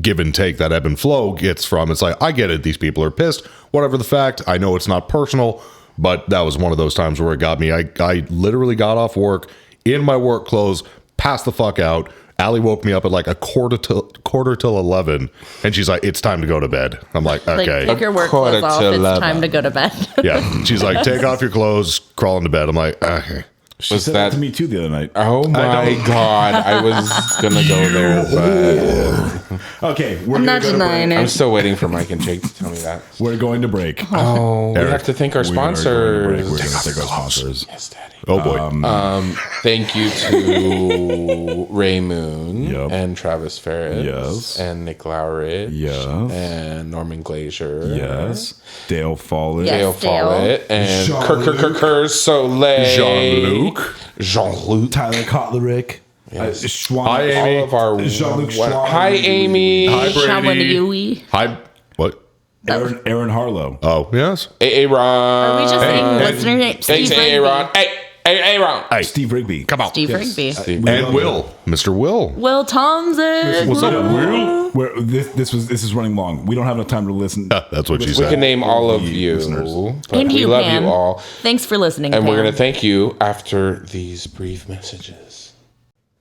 give and take, that ebb and flow gets from. It's like, I get it, these people are pissed, whatever the fact. I know it's not personal, but that was one of those times where it got me. I literally got off work in my work clothes, passed the fuck out. Allie woke me up at like a quarter till 11, and she's like, "It's time to go to bed." I'm like, "Okay." Like, take your work clothes off. It's time to go to bed. Yeah, she's like, "Take off your clothes, crawl into bed." I'm like, "Okay." She Was said that- that to me too the other night. Oh my God. I was going to go there, but Okay, we're I'm not gonna go to denying break. I'm it. still waiting for Mike and Jake to tell me that. We're going to break. Oh, we Eric, have to thank our We are going to break. sponsors. We're going to thank our sponsors. Yes, Daddy. Oh boy. Thank you to Ray Moon Yep. and Travis Ferris. Yes. And Nick Lowridge. Yes. And Norman Glazier. Yes. Dale Follett. Yes. Dale Dale. Follett. And Jean-Luc. Kerr Soleil. Jean-Luc. Jean-Luc. Tyler Kotlerick. Yes. Schwan. Hi, Amy. All of our. Jean-Luc Schwan. Hi, Amy. Hi, Brady. Shawanayui. Hi. What? Aaron Harlow. Oh, yes. Aaron. Are we just saying listener name? Hey, Steve Aaron. Rigby. Hey, Aaron. Hey, Steve Rigby. come on. Steve Rigby. And Will. Mr. Will. Will Thompson. What's up, Will? This is running long. We don't have enough time to listen. That's what she We said. can name all of The you. listeners. But And we you, love Pam. you all. Thanks for listening, And we're Pam. going to thank you after these brief messages.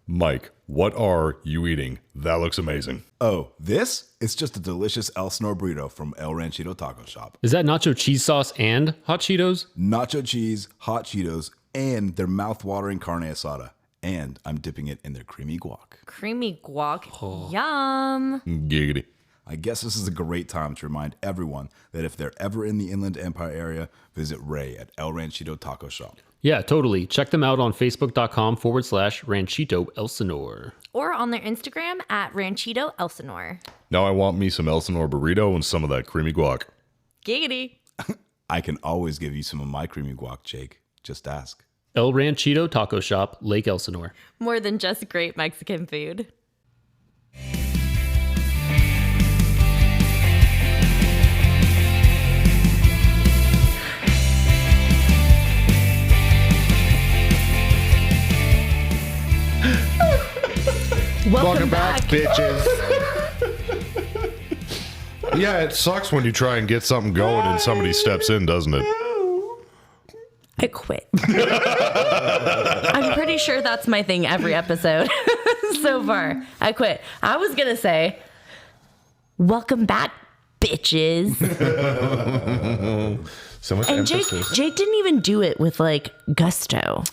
Mike, what are you eating? That looks amazing. Oh, this? It's just a delicious El Snor burrito from El Ranchito Taco Shop. Is that nacho cheese sauce and hot Cheetos? Nacho cheese, hot Cheetos, and their mouth-watering carne asada. And I'm dipping it in their creamy guac. Creamy guac. Yum. Giggity. I guess this is a great time to remind everyone that if they're ever in the Inland Empire area, visit Ray at El Ranchito Taco Shop. Yeah, totally. Check them out on facebook.com/Ranchito Elsinore. Or on their Instagram at Ranchito Elsinore. Now I want me some Elsinore burrito and some of that creamy guac. Giggity. I can always give you some of my creamy guac, Jake. Just ask. El Ranchito Taco Shop, Lake Elsinore. More than just great Mexican food. Welcome back. bitches. Yeah, it sucks when you try and get something going and somebody steps in, doesn't it? I quit. I'm pretty sure that's my thing every episode so far. I quit. I was going to say, welcome back, bitches. So much And Jake didn't even do it with like gusto.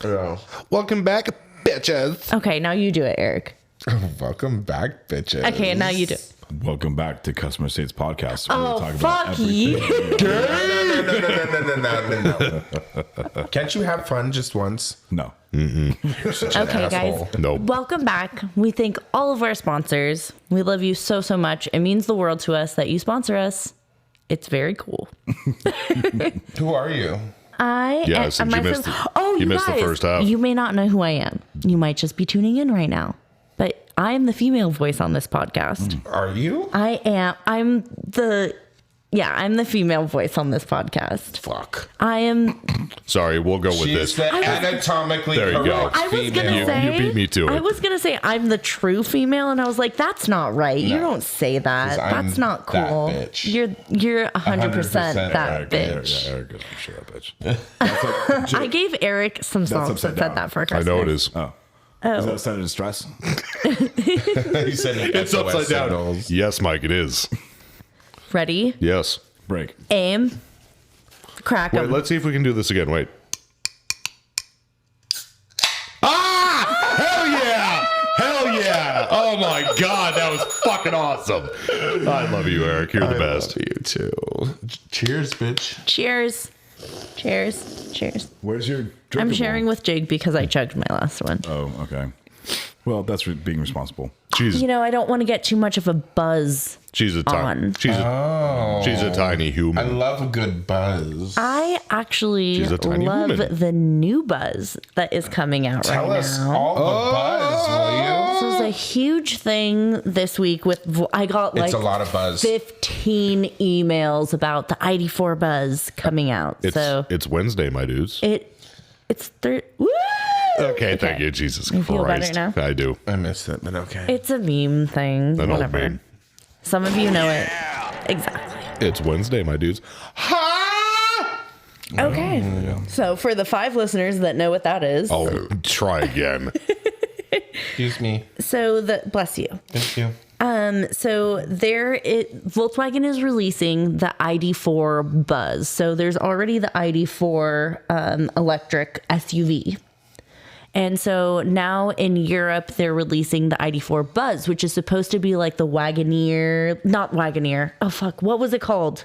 Welcome back, bitches. Okay, now you do it, Eric. Welcome back, bitches. Okay, now you do it. Welcome back to Customer States Podcast. where we Oh, talk about fuck everything. No. Can't you have fun just once? No. Okay, guys. Nope. Welcome back. We thank all of our sponsors. We love you so, so much. It means the world to us that you sponsor us. It's very cool. Who are you? Yeah, since you missed the- oh, you missed the guys, first half. You may not know who I am. You might just be tuning in right now. But I am the female voice on this podcast. Are you? I am. I'm the female voice on this podcast. Fuck. I am. Sorry, we'll go with She's this. the anatomically There you go. correct I was gonna female. say. You beat me to I it. was gonna say I'm the true female, and I was like, "That's not right. You don't say that. 'Cause I'm That's not that cool. bitch. You're 100% that bitch." Yeah, Eric goes, shut up, bitch. I gave Eric some songs upside that said down. that for I Christmas. know it is. Is that a sign of distress? He said It's upside down. Yes, Mike, it is. Ready? Yes. Break. Aim. Crack Wait, 'em. let's see if we can do this again. Wait. Ah! Hell yeah! Hell yeah! Oh my god, that was fucking awesome. I love you, Eric. You're the best. You too. Cheers, bitch. Cheers. Cheers. Cheers. Where's your I'm drinkable? sharing with Jake because I chugged my last one. Oh, okay. Well, that's being responsible. She's I don't want to get too much of a buzz. she's a tiny on. she's a tiny I human. love a good buzz. I actually She's a tiny love woman. the new buzz that is coming out Tell right us now. all the buzz, will you? This is a huge thing this week I got like It's a lot of buzz. 15 emails about the ID4 buzz coming out. It's Wednesday, my dudes. It's woo! Okay, thank you, Jesus You feel better Christ. now? I do. I missed it, but okay. It's a meme thing. An old Whatever. meme. Some of you know it. Exactly. It's Wednesday, my dudes. Okay. So for the 5 listeners that know what that is, Oh, try again. Excuse me. so bless you. Thank you. So Volkswagen is releasing the ID4 Buzz. So there's already the ID4 electric SUV. And so now in Europe, they're releasing the ID4 Buzz, which is supposed to be like the not Wagoneer. Oh, fuck. What was it called?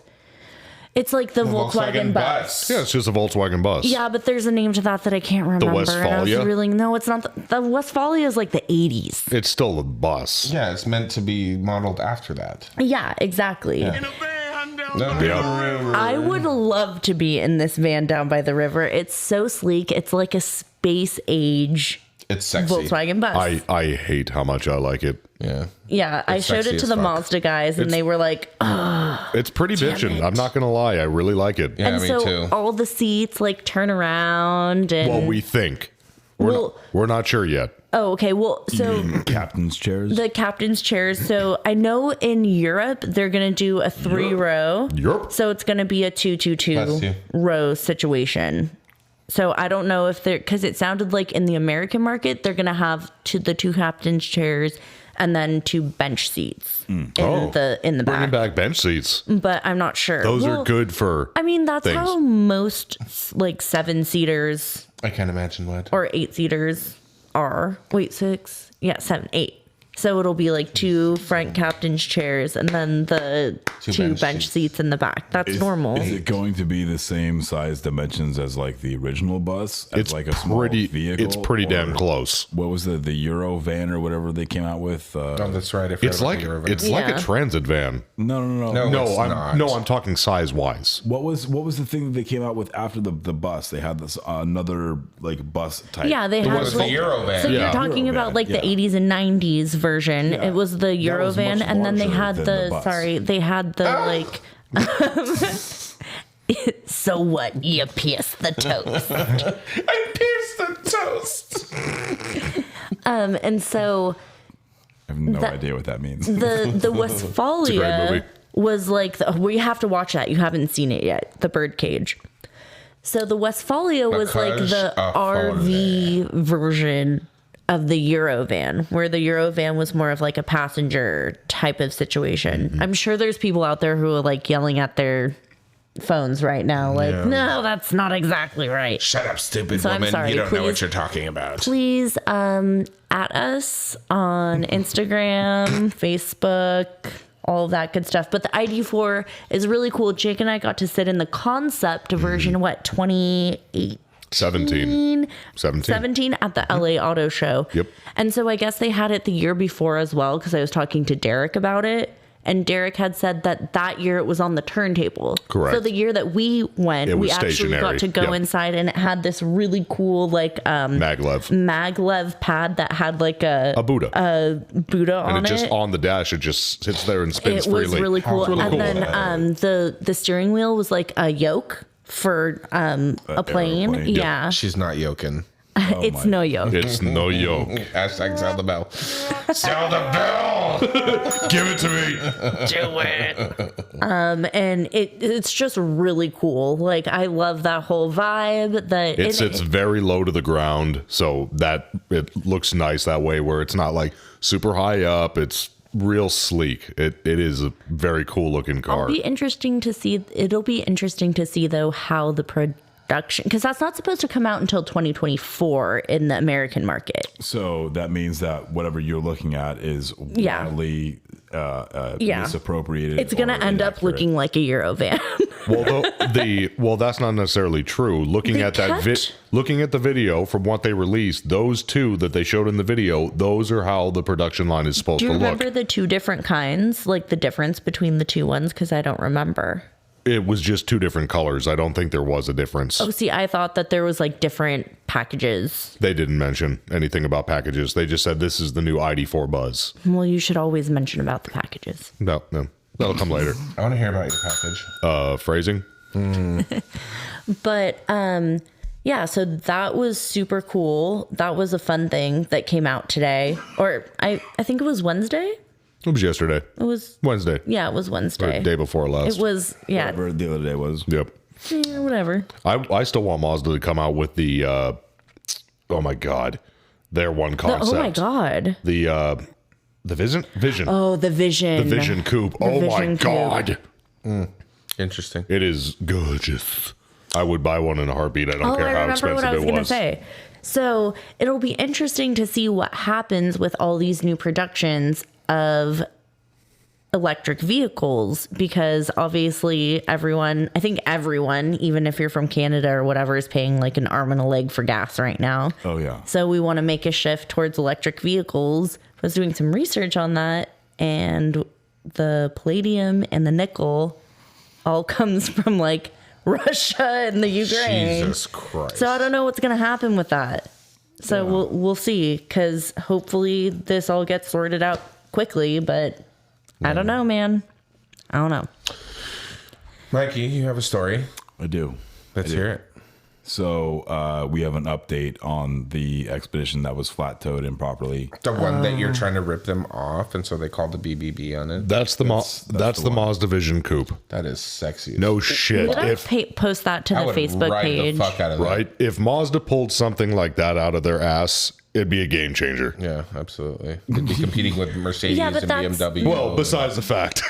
It's like the Volkswagen bus. Yeah, it's just a Volkswagen bus. Yeah, but there's a name to that I can't remember. Westfalia? No, it's not. The Westfalia is like the 80s. It's still a bus. Yeah, it's meant to be modeled after that. Yeah, exactly. I would love to be in this van down by the river. It's so sleek. It's like a space age It's sexy. Volkswagen bus. I hate how much I like it. Yeah. Yeah, I showed sexy it to as the fuck. Mazda guys, and they were like, oh. It's pretty bitchin'. I'm not gonna lie. I really like it. Yeah, And me so too. all the seats like turn around. And Well, we think. We're not sure yet. oh, okay. Well, so Captain's chairs. the captain's chairs. So I know in Europe they're gonna do a 3-row. Europe. So it's gonna be a Bless you. 2-2-2 row situation. So I don't know if because it sounded like in the American market they're gonna have the 2 captain's chairs and then 2 bench seats in the Bringing back. back bench seats. But I'm not sure. Those Well, are good for. I mean, that's things. how most like 7-seaters I can't imagine what. or 8-seaters are. Wait, 6? Yeah, 7, 8. So it'll be like 2 front captain's chairs and then the 2 bench bench seats. seats in the back. That's normal. Is it going to be the same size dimensions as like the original bus? As It's like a small pretty. vehicle. It's pretty damn or close. What was the Euro van or whatever they came out with? Oh, that's right. I forgot It's about like the Eurovan. it's like Yeah. a transit van. No. No, it's not. I'm talking size wise. What was the thing that they came out with after the bus? They had this another like bus type. Yeah, they had was the like, Eurovan. So Yeah. you're talking Eurovan, about like yeah. the 80s and 90s version. Yeah. It was the That was Eurovan, much and then they larger had than the the bus. they had the like. So what? You pierced the toast. I pierced the toast. And so I have no idea what that means. the Westfalia movie. was like we have to watch that. You haven't seen it yet. The Birdcage. So the Westfalia was like Because the of RV version of the Eurovan, where the Eurovan was more of like a passenger type of situation. I'm sure there's people out there who are like yelling at their phones right now, like, no, that's not exactly right. Shut up, stupid So I'm woman. sorry, You don't know what please- you're talking about. Please at us on Instagram, Facebook, all of that good stuff. But the ID4 is really cool. Jake and I got to sit in the concept version, 2018? 17 at the LA Auto Show. Yep. And so I guess they had it the year before as well, because I was talking to Derek about it. And Derek had said that year it was on the turntable. Correct. So the year that we went, It we was actually stationary. got to go Yep. inside, and it had this really cool like maglev pad that had like a Buddha. Buddha on And it. it just on the dash, it just sits there and spins It was freely. really cool. It's really And cool. then the steering wheel was like a yoke for a plane. airplane. Yeah. She's not yoking. It's no yoke. It's no yoke. Hashtag sell the bell. Sell the bell. Give it to me. Do it. And it's just really cool. Like I love that whole vibe. It sits very low to the ground, so that it looks nice that way, where it's not like super high up. It's real sleek. It is a very cool looking car. It'll be interesting to see though how the production, because that's not supposed to come out until 2024 in the American market. So that means that whatever you're looking at is Yeah. wildly Yeah. misappropriated. It's going to or end up inaccurate. looking like a Eurovan. Well, that's not necessarily true. Looking They at that kept- looking at the video from what they released, those two that they showed in the video, those are how the production line is supposed Do you to remember look. the two different kinds, like the difference between the two ones? Because I don't remember. It was just two different colors. I don't think there was a difference. Oh, see, I thought that there was like different packages. They didn't mention anything about packages. They just said this is the new ID4 Buzz. Well, you should always mention about the packages. No, that'll come later. I want to hear about your package. Phrasing. But yeah, so that was super cool. That was a fun thing that came out today. Or I think it was Wednesday. It was yesterday. It was Wednesday. Yeah, it was Or Wednesday. day before last. It was Whatever the other day was. Yep. whatever. I still want Mazda to come out with the oh my god, their one concept. Oh my god. The Vision. Oh, the Vision. The Vision Coupe. Oh my Vision god. Interesting. It is gorgeous. I would buy one in a heartbeat. I don't Oh, care I how remember expensive what I was it going to was. say. So it'll be interesting to see what happens with all these new productions of electric vehicles, because obviously everyone, even if you're from Canada or whatever, is paying like an arm and a leg for gas right now. Oh, yeah. So we want to make a shift towards electric vehicles. I was doing some research on that, and the palladium and the nickel all comes from like Russia and the Ukraine. Jesus Christ. So I don't know what's going to happen with that. So we'll see, because hopefully this all gets sorted out quickly, but I don't know, man. I don't know. Mikey, you have a story. I do. Let's hear it. So we have an update on the expedition that was flat-towed improperly. The one that you're trying to rip them off, and so they called the BBB on it. That's the Mazda Vision Coupe. That is sexy. as No shit. Did I If post that to I the would Facebook ride page? the fuck out of that. right, if Mazda pulled something like that out of their ass, it'd be a game changer. Yeah, absolutely. They'd be competing with Mercedes Yeah, but and that's- BMW. Well, besides the fact.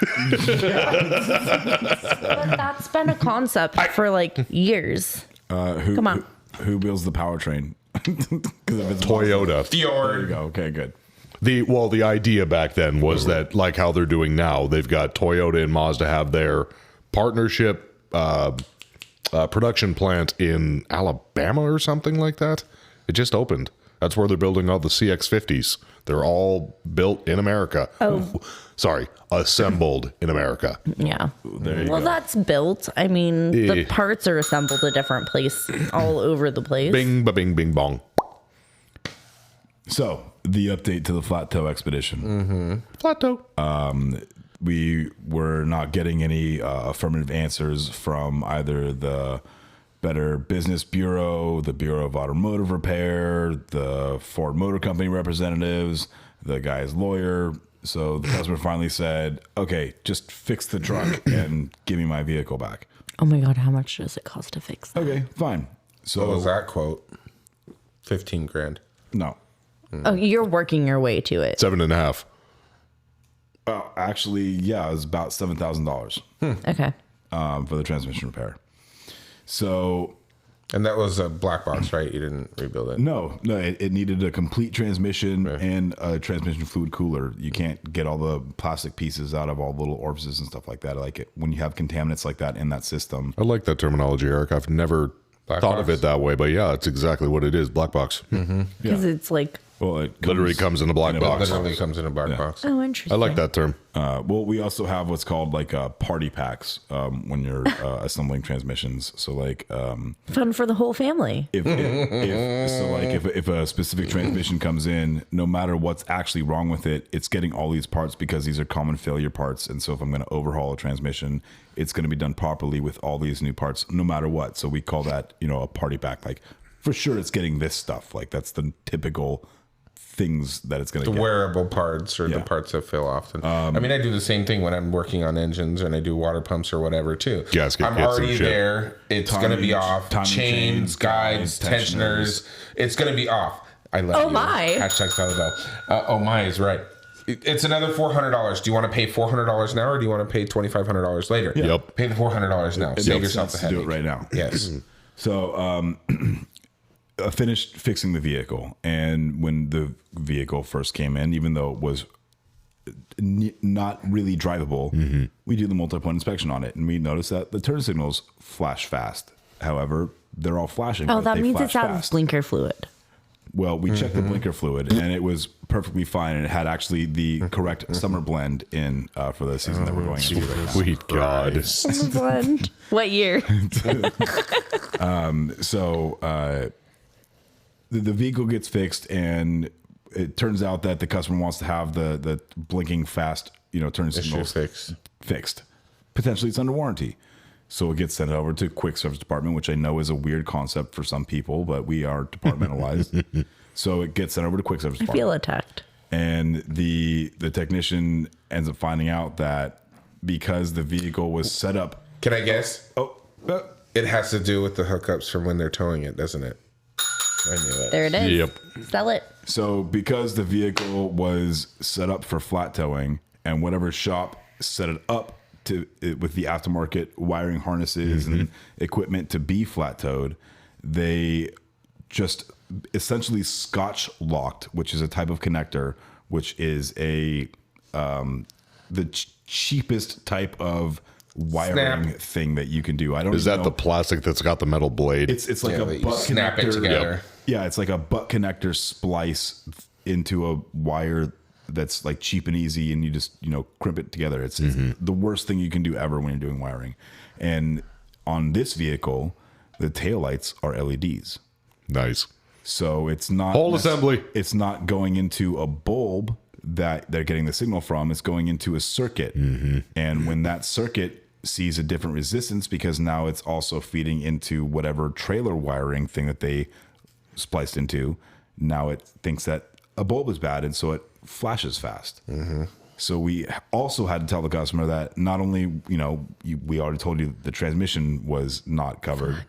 But that's been a concept for like years. Come on. Who builds the powertrain? 'Cause if it's Toyota. There you Fjord. go. Okay, good. The idea back then was that, like how they're doing now, they've got Toyota and Mazda have their partnership production plant in Alabama or something like that. It just opened. That's where they're building all the CX-50s. They're all built in America. Oh. Sorry, assembled in America. Yeah. There you Well, go. that's built. I mean, the Eh. parts are assembled a different place all over the place. Bing, ba bing, bing, bong. So the update to the flat tow expedition. Flat toe. We were not getting any affirmative answers from either the Better Business Bureau, the Bureau of Automotive Repair, the Ford Motor Company representatives, the guy's lawyer. So the customer finally said, okay, just fix the truck and give me my vehicle back. Oh my God, how much does it cost to fix that? Okay, fine. So What was that quote? 15 grand. No. Oh, you're working your way to it. 7.5. Actually, yeah, it was about $7,000 Okay. for the transmission repair. So And that was a black box, right? You didn't rebuild it. no, it needed a complete transmission and a transmission fluid cooler. You can't get all the plastic pieces out of all the little orifices and stuff like that. Like it, when you have contaminants like that in that system. I like that terminology, Eric. I've never Black thought of box? it that way, but yeah, it's exactly what it is. Black box. Because it's like, Well, it Literally comes in a black in box. Literally comes in a black box. oh, I interesting. like that term. Well, we also have what's called like party packs when you're assembling transmissions. So like Fun for the whole family. if a specific transmission comes in, no matter what's actually wrong with it, it's getting all these parts because these are common failure parts. And so if I'm going to overhaul a transmission, it's going to be done properly with all these new parts, no matter what. So we call that, a party pack. Like for sure, it's getting this stuff. Like that's the typical things that it's going to The get. wearable parts or the Yeah. parts that fail often. I mean, I do the same thing when I'm working on engines and I do water pumps or whatever too. Gasket I'm kits and already shit. there. It's going to be Timing- off. timing Chains, chains, guides, guides, tensioners. It's going to be off. I love Oh you. my. Hashtag Salado. Oh my is right. It's another $400. Do you want to pay $400 now or do you want to pay $2,500 later? Yep. Pay the $400 now. It Save makes yourself sense the to do headache. it right now. Yes. So I finished fixing the vehicle, and when the vehicle first came in, even though it was not really drivable, we do the multi-point inspection on it, and we noticed that the turn signals flash fast. However, they're all flashing. Oh, but that they means flash it's out of fast. blinker fluid. Well, we checked the blinker fluid, and it was perfectly fine, and it had actually the correct summer blend in for the season that we're going into right now. Sweet God. What year? So the vehicle gets fixed, and it turns out that the customer wants to have the blinking fast, turn signals fixed. Potentially, it's under warranty. So it gets sent over to quick service department, which I know is a weird concept for some people, but we are departmentalized. So it gets sent over to quick service I department. feel attacked. And the technician ends up finding out that because the vehicle was set up. Can I guess? Oh, It has to do with the hookups from when they're towing it, doesn't it? I knew that. There it is. Yep. Sell it. so because the vehicle was set up for flat towing, and whatever shop set it up with the aftermarket wiring harnesses and equipment to be flat towed, they just essentially scotch locked, which is a type of connector, which is the cheapest type of wiring thing that you can do. I don't. Is even that know. the plastic that's got the metal blade? It's like a that you butt snap connector. it together. Yeah, it's like a butt connector splice into a wire that's like cheap and easy, and you just crimp it together. It's the worst thing you can do ever when you're doing wiring. And on this vehicle, the taillights are LEDs. Nice. So it's not Whole assembly. It's not going into a bulb that they're getting the signal from. It's going into a circuit. And when that circuit sees a different resistance, because now it's also feeding into whatever trailer wiring thing that they spliced into, now it thinks that a bulb is bad, and so it flashes fast. So we also had to tell the customer that not only we already told you the transmission was not covered,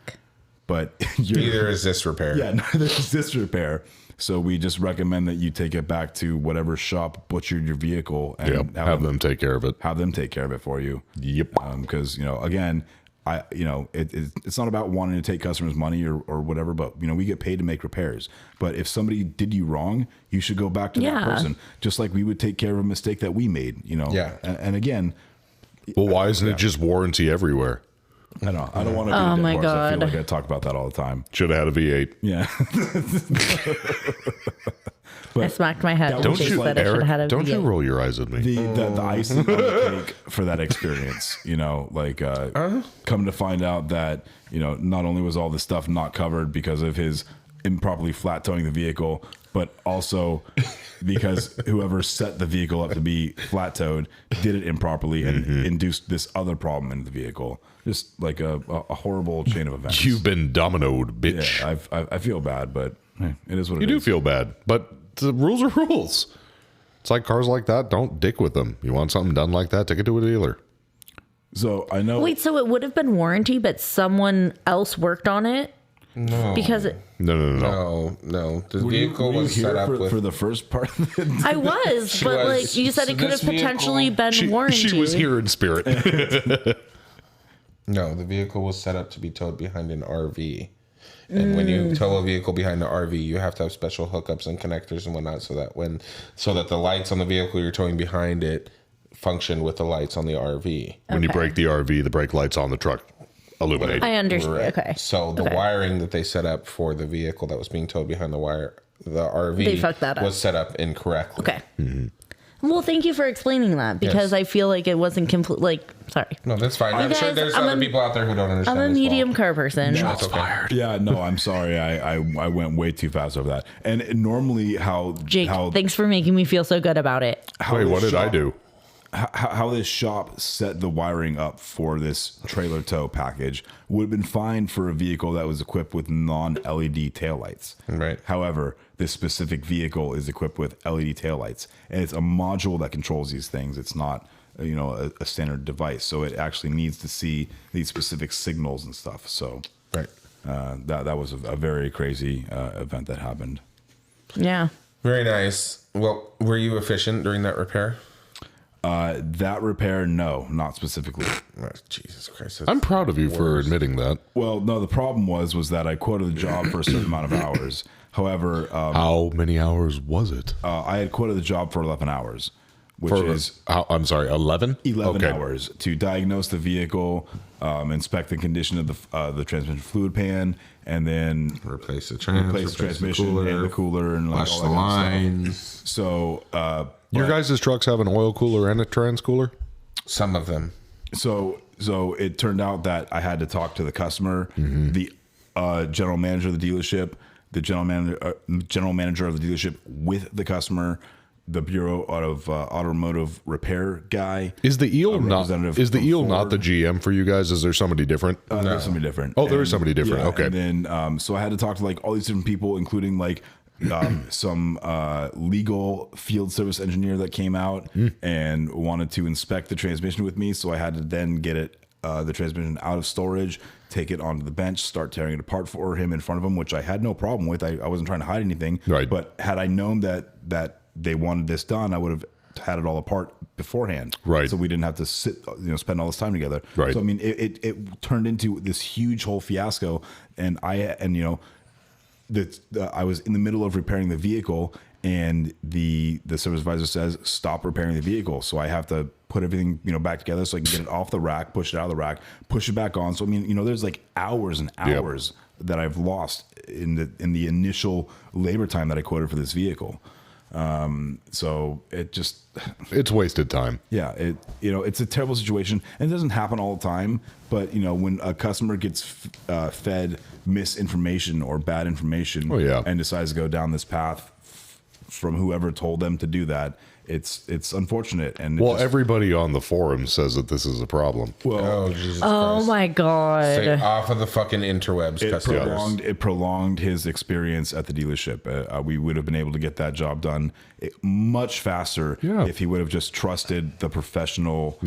but Neither is this repair. yeah, neither is this repair. So we just recommend that you take it back to whatever shop butchered your vehicle and Have them take care of it. have them take care of it for you. Yep. Because again, it's not about wanting to take customers' money or whatever, but we get paid to make repairs. But if somebody did you wrong, you should go back to that Yeah. person, just like we would take care of a mistake that we made. Yeah. And again, Well, why isn't it just warranty everywhere? I don't want to. Oh be my I feel God. like I talk about that all the time. Should have had a V8. Yeah. I smacked my head. Don't They you, said I should have had a Don't you V8. roll your eyes at me. the icing on the cake for that experience, come to find out that not only was all the stuff not covered because of his improperly flat towing the vehicle, but also because whoever set the vehicle up to be flat towed did it improperly and induced this other problem in the vehicle. Just like a horrible chain of events. You've been dominoed, bitch. Yeah, I feel bad, but it is what it You is. do feel bad, but the rules are rules. It's like cars like that. Don't dick with them. You want something done like that, take it to a dealer. So I know. Wait, so it would have been warranty, but someone else worked on it? No. Because No. No. The Were you vehicle was here set up with. for the first part of it? I was, but was. like you said, So it could have this vehicle- potentially been warranty. She was here in spirit. No, the vehicle was set up to be towed behind an RV. And when you tow a vehicle behind the RV, you have to have special hookups and connectors and whatnot so that the lights on the vehicle you're towing behind it function with the lights on the RV. When you break the RV, the brake lights on the truck illuminate. I understand. Okay. So the wiring that they set up for the vehicle that was being towed behind the RV They fucked that up. was set up incorrectly. Okay. Well, thank you for explaining that because I feel like it wasn't complete. Like, sorry. No, that's fine. I'm sure guys, there's I'm other a- people out there who don't understand. I'm a as well. medium car person. That's okay. Yeah, no, I'm sorry. I went way too fast over that. And normally Jake, thanks for making me feel so good about it. Wait, what did I do? How this shop set the wiring up for this trailer tow package would have been fine for a vehicle that was equipped with non-LED taillights. Right. However, this specific vehicle is equipped with LED taillights, and it's a module that controls these things. It's not, a standard device. So it actually needs to see these specific signals and stuff. So Right. that was a very crazy event that happened. Yeah. Very nice. Well, were you efficient during that repair? That repair, no, not specifically. Oh, Jesus Christ. I'm proud of you for admitting that. Well, no, the problem was that I quoted the job for a certain amount of hours. However, How many hours was it? I had quoted the job for 11 hours, which For, is I'm sorry, 11? 11 hours to diagnose the vehicle, inspect the condition of the transmission fluid pan, and then Replace the transmission and the cooler and like flush all the that kind of lines. stuff. So, Your guys' trucks have an oil cooler and a trans cooler? Some of them. so it turned out that I had to talk to the customer, the general manager of the dealership, the general manager of the dealership with the customer, the Bureau of Automotive Repair guy. Is the eel not representative is the from eel not the Ford. GM for you guys? Is there somebody different? There's somebody different. Oh, there is somebody different. Okay. And then, so I had to talk to like all these different people, including like some legal field service engineer that came out and wanted to inspect the transmission with me. So I had to then get it, the transmission out of storage, take it onto the bench, start tearing it apart for him in front of him, which I had no problem with. I wasn't trying to hide anything. Right. But had I known that they wanted this done, I would have had it all apart beforehand. Right. So we didn't have to spend all this time together. Right. So I mean, it turned into this huge whole fiasco, and I was in the middle of repairing the vehicle, and the service advisor says stop repairing the vehicle. So I have to put everything back together so I can get it off the rack, push it out of the rack, push it back on. So I mean, there's like hours and hours that I've lost in the initial labor time that I quoted for this vehicle. So It's wasted time. yeah, it's a terrible situation, and it doesn't happen all the time. But when a customer gets fed misinformation or bad information, and decides to go down this path from whoever told them to do that, it's unfortunate. And Everybody on the forum says that this is a problem. Oh, Jesus Oh Christ. my God. Stay off of the fucking interwebs, customers. it prolonged his experience at the dealership. We would have been able to get that job done much faster if he would have just trusted the professional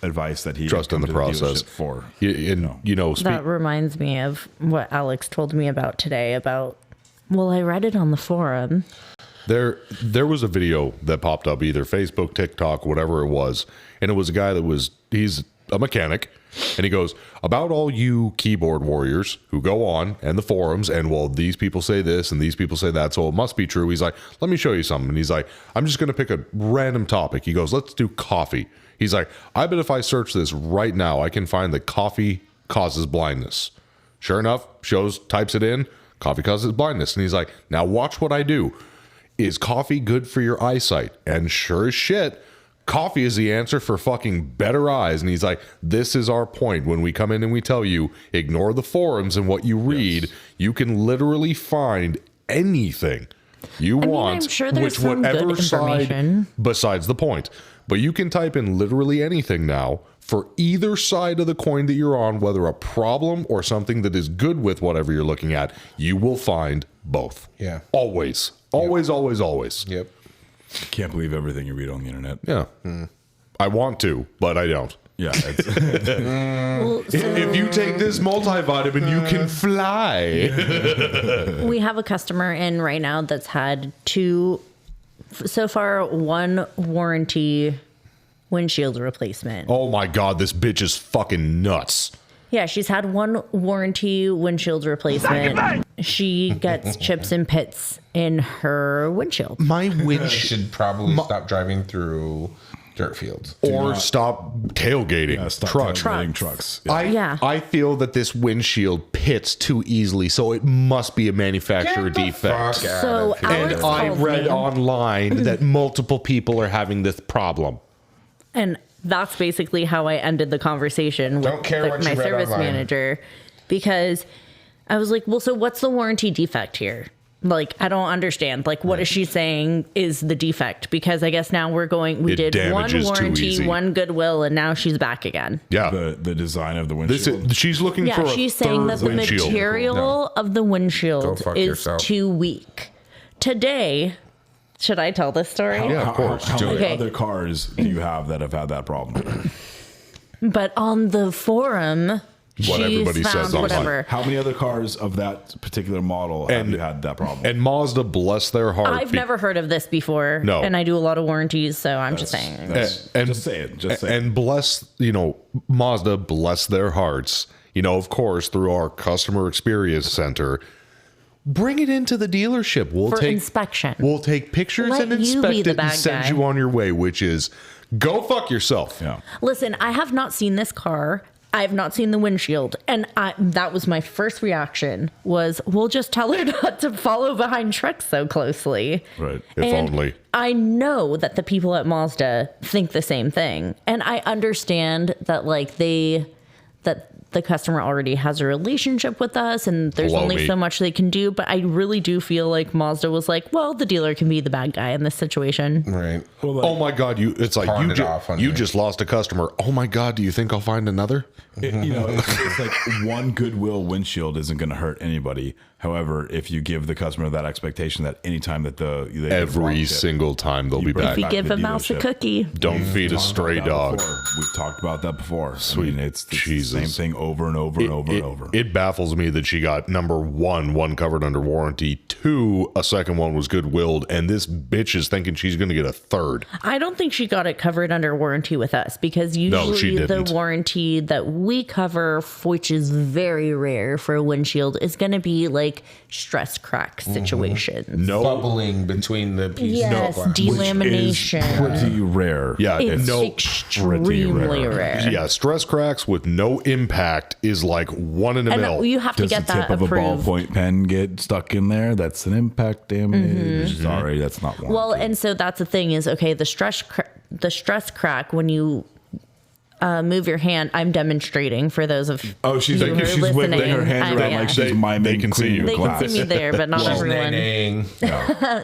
advice that he Trust in the process for. That reminds me of what Alex told me about today I read it on the forum. There was a video that popped up, either Facebook, TikTok, whatever it was, and it was a guy he's a mechanic, and he goes, about all you keyboard warriors who go on and the forums and, well, these people say this and these people say that, so it must be true. He's like, let me show you something. And he's like, I'm just going to pick a random topic. He goes, let's do coffee. He's like, I bet if I search this right now, I can find that coffee causes blindness. Sure enough, types it in, coffee causes blindness. And he's like, now watch what I do. Is coffee good for your eyesight? And sure as shit, coffee is the answer for fucking better eyes. And he's like, this is our point. When we come in and we tell you, ignore the forums and what you read, you can literally find anything you want, I'm sure there's some good information. besides the point. But you can type in literally anything now for either side of the coin that you're on, whether a problem or something that is good with whatever you're looking at, you will find both. Yeah. Always. Always, always, always. Yep. Can't believe everything you read on the internet. Yeah. I want to, but I don't. Yeah. If you take this multivitamin, you can fly. We have a customer in right now that's had one warranty windshield replacement. Oh my God, this bitch is fucking nuts. Yeah, she's had one warranty windshield replacement. She gets chips and pits in her windshield. My You should probably stop driving through dirt fields. Or stop tailgating trucks. Yeah. I feel that this windshield pits too easily, so it must be a manufacturer defect. So And Alex I called read me, online that multiple people are having this problem. and that's basically how I ended the conversation Don't with care what you my read service online. manager, because I was like, well, so what's the warranty defect here? Like, I don't understand. Like, what is she saying is the defect? Because I guess now we It did one damages too warranty, easy. one goodwill, and now she's back again. Yeah. The design of the windshield. She's looking for Yeah, a she's saying that the windshield. material of the windshield Go fuck is yourself. too weak. Today, should I tell this story? Yeah, of course. How many Okay. other cars do you have that have had that problem? But on the forum, what everybody found says online. whatever. How many other cars of that particular model have you had that problem? And Mazda, bless their heart. I've never heard of this before. No. And I do a lot of warranties, so I'm just saying. and just say it. Just say it. And bless, Mazda, bless their hearts. Of course, through our customer experience center, bring it into the dealership. We'll For take inspection. We'll take pictures Let and you be inspect the it and bad send guy. you on your way, which is go fuck yourself. Yeah. Listen, I have not seen this car. I have not seen the windshield. And that was my first reaction was, we'll just tell her not to follow behind trucks so closely. Right. If And only. I know that the people at Mazda think the same thing. And I understand that that the customer already has a relationship with us and there's Blow only me. so much they can do. But I really do feel like Mazda was like, well, the dealer can be the bad guy in this situation. Right. Oh my God! It's like Pawned you it off on you you. just lost a customer. Oh my God! Do you think I'll find another? It's like one goodwill windshield isn't going to hurt anybody. However, if you give the customer that expectation that anytime that they Every single time they'll be bring back. If you back give to a the mouse a dealership. cookie. Don't feed a stray dog. We've talked about that before. Sweet it's the Jesus. same thing over and over and over and over. It baffles me that she got number one covered under warranty, 2, a second one was goodwilled, and this bitch is thinking she's going to get a third. I don't think she got it covered under warranty with us because No, she usually the didn't. warranty that we cover, which is very rare for a windshield, is going to be like stress crack situations. No, Bubbling between the pieces. Yes, of glass. delamination. Pretty rare. yeah, It's no, extremely rare. yeah, stress cracks with no impact is like 1 in a mil. And you have to Does the get that tip of a approved. ballpoint pen get stuck in there? That's an impact damage. Sorry, that's not warranted. Well, and so that's the thing is, okay, the stress crack when you move your hand. I'm demonstrating for those of she's you like who are she's whipping listening. her hand around Yeah. like she's miming they can see cleaning you. a They can glass. see me there, but not She's everyone. nay-naying.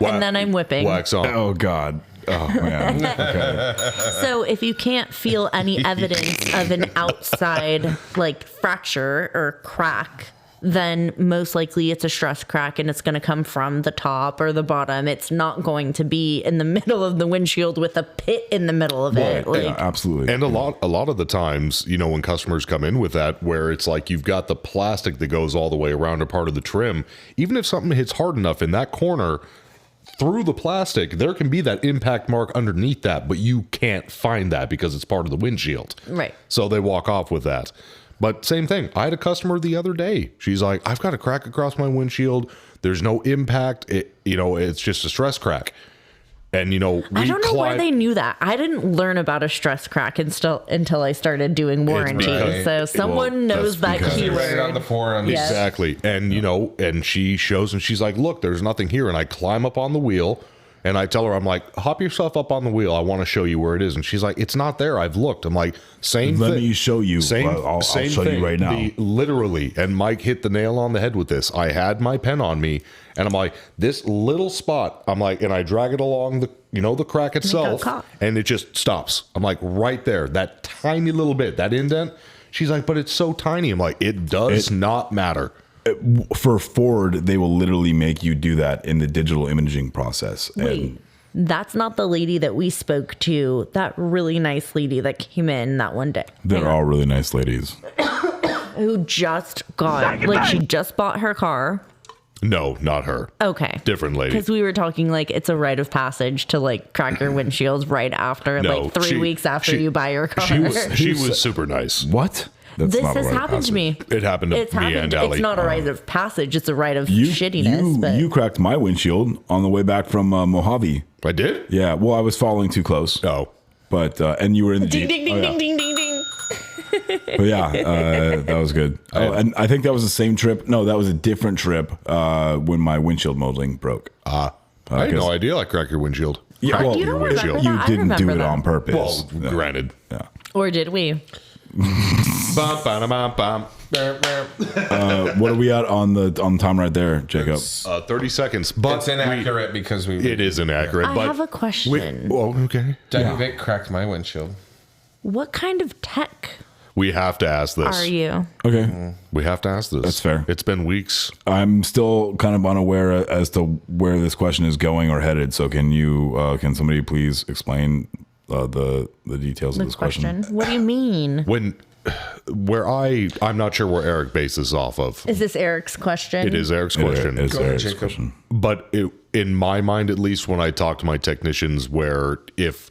And then I'm whipping. Wax on. Oh God. Oh man. Okay. So if you can't feel any evidence of an outside like fracture or crack, then most likely it's a stress crack and it's going to come from the top or the bottom. It's not going to be in the middle of the windshield with a pit in the middle of it. Like, Yeah, absolutely. And a lot of the times, when customers come in with that, where it's like you've got the plastic that goes all the way around a part of the trim, even if something hits hard enough in that corner through the plastic, there can be that impact mark underneath that, but you can't find that because it's part of the windshield. Right. So they walk off with that. But same thing. I had a customer the other day. She's like, I've got a crack across my windshield. There's no impact. It's just a stress crack. And, we I don't know where they knew that. I didn't learn about a stress crack until I started doing warranties. because- So someone knows that because Read it on keyword. the forum. Yes. Exactly. And, and she shows and she's like, look, there's nothing here. And I climb up on the wheel and I tell her, I'm like, hop yourself up on the wheel. I want to show you where it is. And she's like, it's not there. I've looked. I'm like, same Let thing. me show you. Same, I'll same show thing. you right now. Literally. And Mike hit the nail on the head with this. I had my pen on me and I'm like, this little spot, I'm like, and I drag it along the crack itself caught. and it just stops. I'm like, right there, that tiny little bit, that indent. She's like, but it's so tiny. I'm like, it does not matter. For Ford, they will literally make you do that in the digital imaging process. Wait, that's not the lady that we spoke to. That really nice lady that came in that one day. They're all really nice ladies. Who just got, like, she just bought her car. No, not her. Okay. Different lady. Because we were talking like it's a rite of passage to like crack your windshields right after, No, like 3 she- weeks after she- you buy your car. She was super nice. What? That's This not has a rite of happened to me. It happened to It's me happened. and Allie. It's not a rite of passage. It's a rite of shittiness. But You cracked my windshield on the way back from Mojave. I did? Yeah. Well, I was following too close. Oh. But and you were in the ding, Jeep. ding, ding, Oh, yeah. ding, ding, ding, ding. But yeah, that was good. Oh, and I think that was the same trip. No, that was a different trip when my windshield molding broke. I had no idea I cracked your windshield. Yeah, Cracked well, You your don't remember windshield. that? you I didn't do remember it that. on purpose. Well, Yeah. granted. Yeah. Or did we? Bum, bum, bum, bum. What are we at on the time right there, Jacob? 30 seconds. But It's inaccurate because we. it is inaccurate. I but have a question. okay. Dougie Vic cracked my windshield. What kind of tech We have to ask this. are you? Okay. We have to ask this. That's fair. It's been weeks. I'm still kind of unaware as to where this question is going or headed. So can somebody please explain the details of The this question? question. What do you mean? When where I'm not sure where Eric bases this off of. Is this Eric's question? It is Eric's question. It's Go ahead, Eric's Jacob. question. But in my mind, at least when I talk to my technicians, where if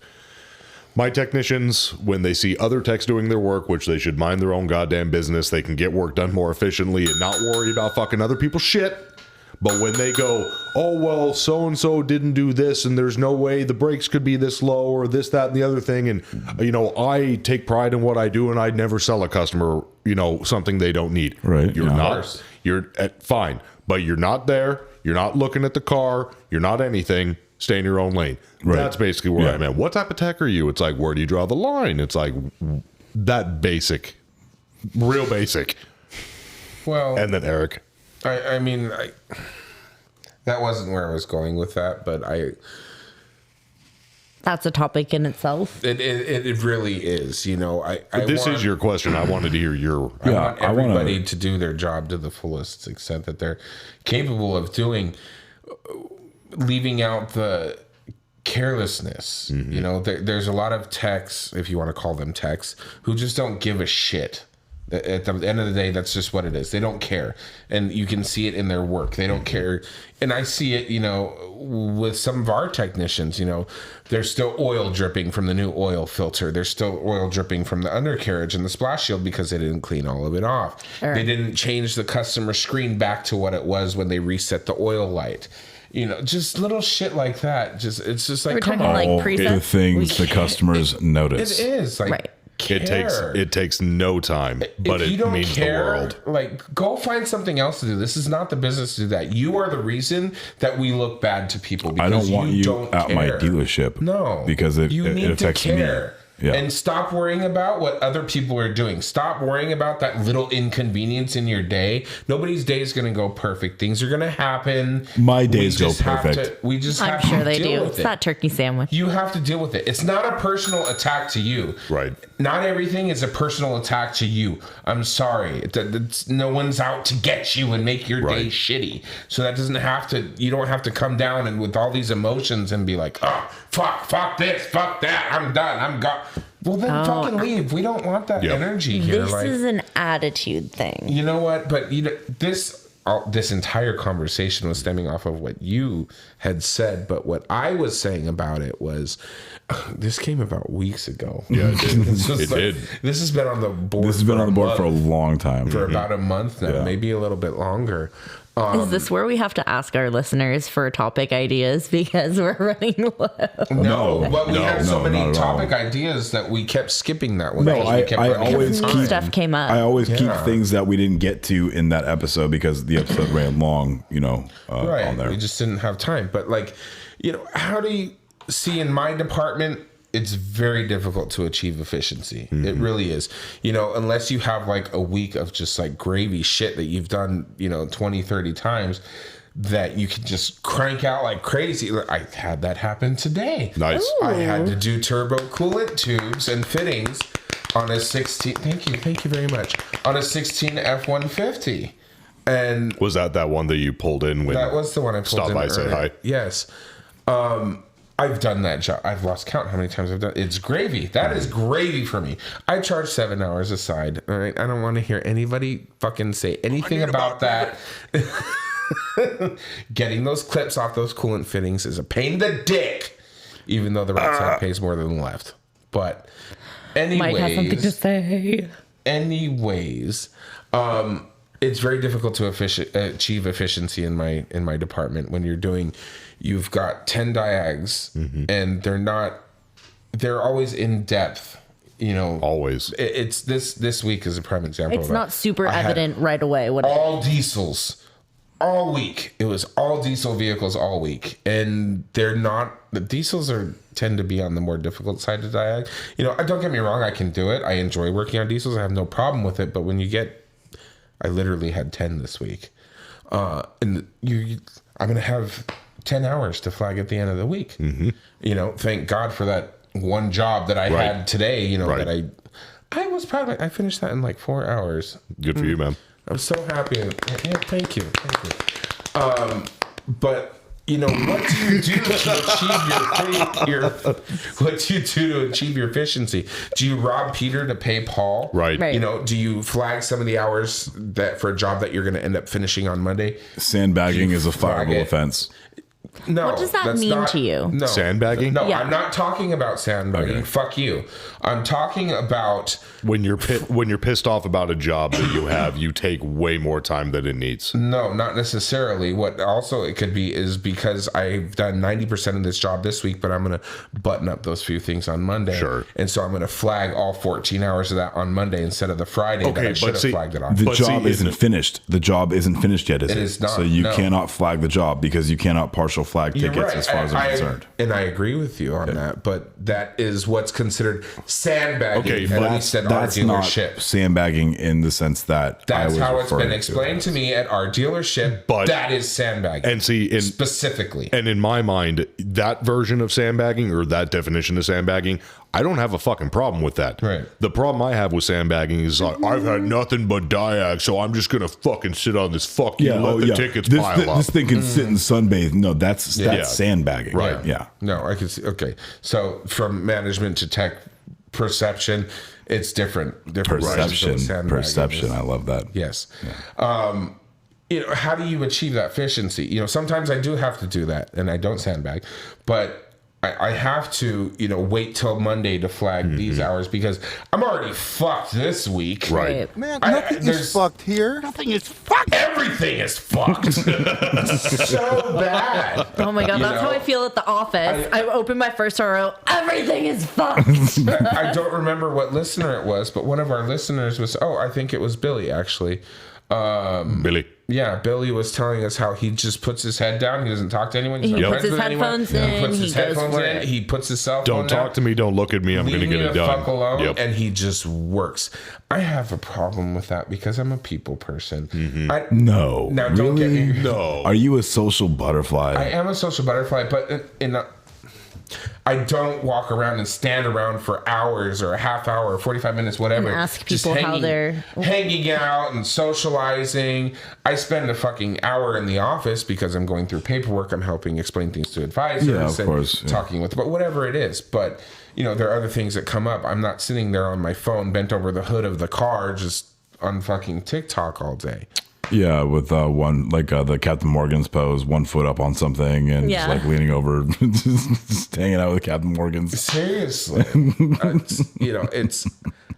my technicians, when they see other techs doing their work, which they should mind their own goddamn business, they can get work done more efficiently and not worry about fucking other people's shit. But when they go, oh, well, so-and-so didn't do this, and there's no way the brakes could be this low, or this, that, and the other thing, and, I take pride in what I do, and I'd never sell a customer, something they don't need. Right, You're yeah. not, fine, but you're not there, you're not looking at the car, you're not anything, stay in your own lane. Right. That's basically where Yeah. I'm at. What type of tech are you? It's like, where do you draw the line? It's like, that basic, real basic. Well, And then Eric. I mean, that wasn't where I was going with that, but That's a topic in itself. it really is. This is your question. I wanted to hear your. I Yeah, want I wanna- everybody to do their job to the fullest extent that they're capable of doing, leaving out the carelessness. There's a lot of techs, if you want to call them techs, who just don't give a shit. At the end of the day, that's just what it is. They don't care. And you can see it in their work. They don't care. And I see it, with some of our technicians, there's still oil dripping from the new oil filter. There's still oil dripping from the undercarriage and the splash shield because they didn't clean all of it off. Sure. They didn't change the customer screen back to what it was when they reset the oil light. Just little shit like that. It's just like, We're come talking on. like All presets? the things the customers notice. It is. Like, Right. It takes no time, but if you it don't means care, the world. like, go find something else to do. This is not the business to do that. You are the reason that we look bad to people. I don't want you don't at my care. dealership. No, because it need affects to care. me. Yeah. And stop worrying about what other people are doing. Stop worrying about that little inconvenience in your day. Nobody's day is going to go perfect. Things are going to happen. My days We go just have perfect. we just I'm have sure to they deal do. with It's it. that turkey sandwich. You have to deal with it. It's not a personal attack to you. Right. Not everything is a personal attack to you. I'm sorry. No one's out to get you and make your day Right. shitty. So that doesn't have to, you don't have to come down and with all these emotions and be like, oh, fuck this, fuck that. I'm done. I'm gone. Well, then fucking leave. We don't want that Yep. energy here. This Like, is an attitude thing. you know what? But this entire conversation was stemming off of what you had said. But what I was saying about it was, this came about weeks ago. Yeah, it did. It's just It like, did. This has been on the board. This has been on the board month, for a long time. for about a month now, Yeah. maybe a little bit longer. Is this where we have to ask our listeners for topic ideas because we're running low? No, but we had so no, many not at all. topic ideas that we kept skipping that one. No, because I- we kept I running out of always time. New stuff came up. I always keep Yeah. things that we didn't get to in that episode because the episode ran long, Right. on there. We just didn't have time. But how do you see in my department? It's very difficult to achieve efficiency. It really is. Unless you have like a week of just like gravy shit that you've done, 20, 30 times that you can just crank out like crazy. I had that happen today. Nice. I had to do turbo coolant tubes and fittings on a 16. Thank you very much. On a 16 F-150. And Was that one that you pulled in when that was the one I pulled Stop in by, say earlier. hi. Yes. I've done that job. I've lost count how many times I've done. It's gravy. That is gravy for me. I charge 7 hours a side. All right. I don't want to hear anybody fucking say anything about that. Getting those clips off those coolant fittings is a pain in the dick, even though the right side pays more than the left. But Mike has something to anyways, say. it's very difficult to achieve efficiency in my department when you've got 10 diags and they're always in depth. always. It's this week is a prime example. It's of not that. super I had evident right away. What all diesels all week. It was all diesel vehicles all week, and the diesels tend to be on the more difficult side to diag. Don't get me wrong, I can do it. I enjoy working on diesels. I have no problem with it. But when I literally had 10 this week, and I'm gonna have 10 hours to flag at the end of the week. Thank God for that one job that I had today. Right. That I was proud of it. I finished that in like 4 hours. Good for you, man. I'm so happy. Yeah, thank you. But what do you do to achieve what do you do to achieve your efficiency? Do you rob Peter to pay Paul? Right. Do you flag some of the hours that for a job that you're going to end up finishing on Monday? Sandbagging is a flag fireable it? offense. No. What does that that's mean not- to you? No. Sandbagging? No, Yeah. I'm not talking about sandbagging. Okay. Fuck you. I'm talking about When you're pissed off about a job that you have, you take way more time than it needs. no, not necessarily. What also it could be is because I've done 90% of this job this week, but I'm going to button up those few things on Monday. Sure. And so I'm going to flag all 14 hours of that on Monday instead of the Friday that I should have flagged it on. The But job see, isn't finished. The job isn't finished yet, is it? It is not, So you no. cannot flag the job because you cannot partial flag You're tickets right. as far as I'm concerned. And I agree with you on that, but that is what's considered sandbagging. Okay, at but least at our That's not dealership. sandbagging in the sense that That's I was how it's referring been explained to me at our dealership. But- that is sandbagging. And see, specifically. And in my mind, that version of sandbagging or that definition of sandbagging, I don't have a fucking problem with that. Right. The problem I have with sandbagging is I've had nothing but diag, so I'm just gonna fucking sit on this let the tickets pile up. This thing can sit and sunbathe. No, that's Yeah. sandbagging. Right. Yeah. No, I can see. Okay. So from management to tech perception, it's different. Different versions of sandbagging. Perception. I love that. Yes. How do you achieve that efficiency? Sometimes I do have to do that and I don't sandbag, but I have to, wait till Monday to flag these hours because I'm already fucked this week. Right. Man, nothing is fucked here. Nothing is fucked. Everything is fucked. So bad. Oh my God, that's how I feel at the office. I open my first RO, everything is fucked. I don't remember what listener it was, but one of our listeners was, I think it was Billy actually. Billy. Yeah, Billy was telling us how he just puts his head down. He doesn't talk to anyone. He's He not puts friends his with anyone. headphones in, He puts his he goes headphones for in. it. He puts his cell phone Don't talk to me, don't look at me, I'm gonna Leave get me it the done. fuck alone, Yep. and he just works. I have a problem with that because I'm a people person. No. Now, don't get really? me. No. Are you a social butterfly? I am a social butterfly, but I don't walk around and stand around for hours or a half hour or 45 minutes, whatever. And ask just people how they're- hanging out and socializing. I spend a fucking hour in the office because I'm going through paperwork. I'm helping explain things to advisors. Yeah, of and course, yeah. talking with, but whatever it is. But, there are other things that come up. I'm not sitting there on my phone bent over the hood of the car just on fucking TikTok all day. Yeah, with one the Captain Morgan's pose, 1 foot up on something and Yeah. just leaning over, just hanging out with Captain Morgan's. Seriously,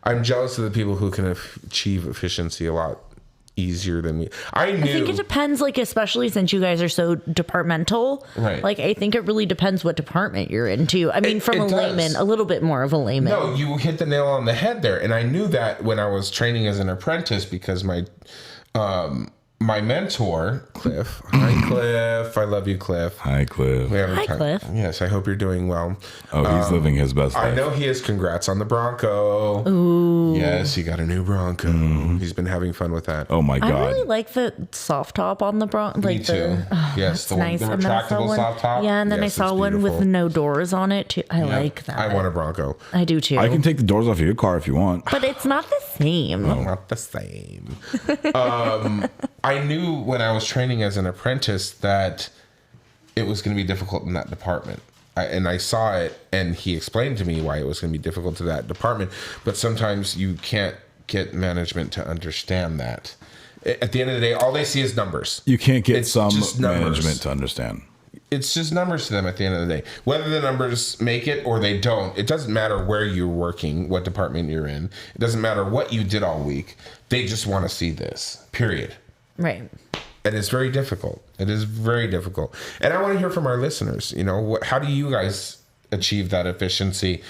I'm jealous of the people who can achieve efficiency a lot easier than me. I think it depends, especially since you guys are so departmental. Right. I think it really depends what department you're into. I mean, from it a does. layman, a little bit more of a layman. No, you hit the nail on the head there, and I knew that when I was training as an apprentice because my mentor, Cliff. Hi, Cliff. I love you, Cliff. Hi, Cliff. We haven't Hi, talked- Cliff. Yes, I hope you're doing well. Oh, he's living his best life. I know he is. Congrats on the Bronco. Ooh. Yes, he got a new Bronco. He's been having fun with that. Oh my I God. really like the soft top on the Bronco. Me too. Yes, the one, Nice. the And then I saw retractable one, soft top. yeah, and then Yes, I saw it's one with beautiful. no doors on it too. I Yeah, like that. I want a Bronco. I do too. I can take the doors off of your car if you want. but it's not the same. Not the same. I knew when I was training as an apprentice that it was going to be difficult in that department. And I saw it, and he explained to me why it was going to be difficult to that department. But sometimes you can't get management to understand that. At the end of the day, all they see is numbers. You can't get It's some just numbers. management to understand. It's just numbers to them at the end of the day. Whether the numbers make it or they don't, it doesn't matter where you're working, what department you're in. It doesn't matter what you did all week. They just want to see this, period. Right. And it's very difficult. It is very difficult. And I want to hear from our listeners. How do you guys achieve that efficiency?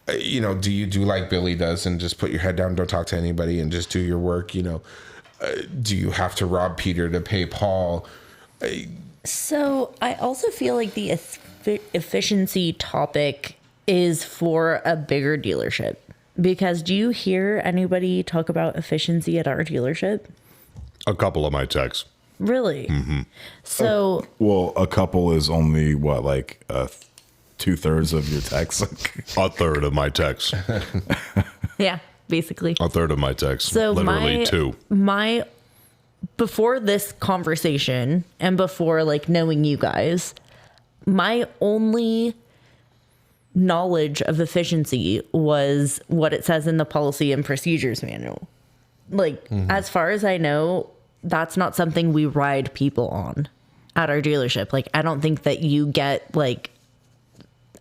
Do you do like Billy does and just put your head down, don't talk to anybody, and just do your work? Do you have to rob Peter to pay Paul? So I also feel like the efficiency topic is for a bigger dealership. Because do you hear anybody talk about efficiency at our dealership? A couple of my techs. Really? So Well, a couple is only what, 2/3 of your techs? A third of my techs. yeah, basically. A third of my techs. So Literally two. My before this conversation and before like knowing you guys, my only knowledge of efficiency was what it says in the policy and procedures manual. Like, as far as I know, that's not something we ride people on at our dealership. Like, I don't think that you get like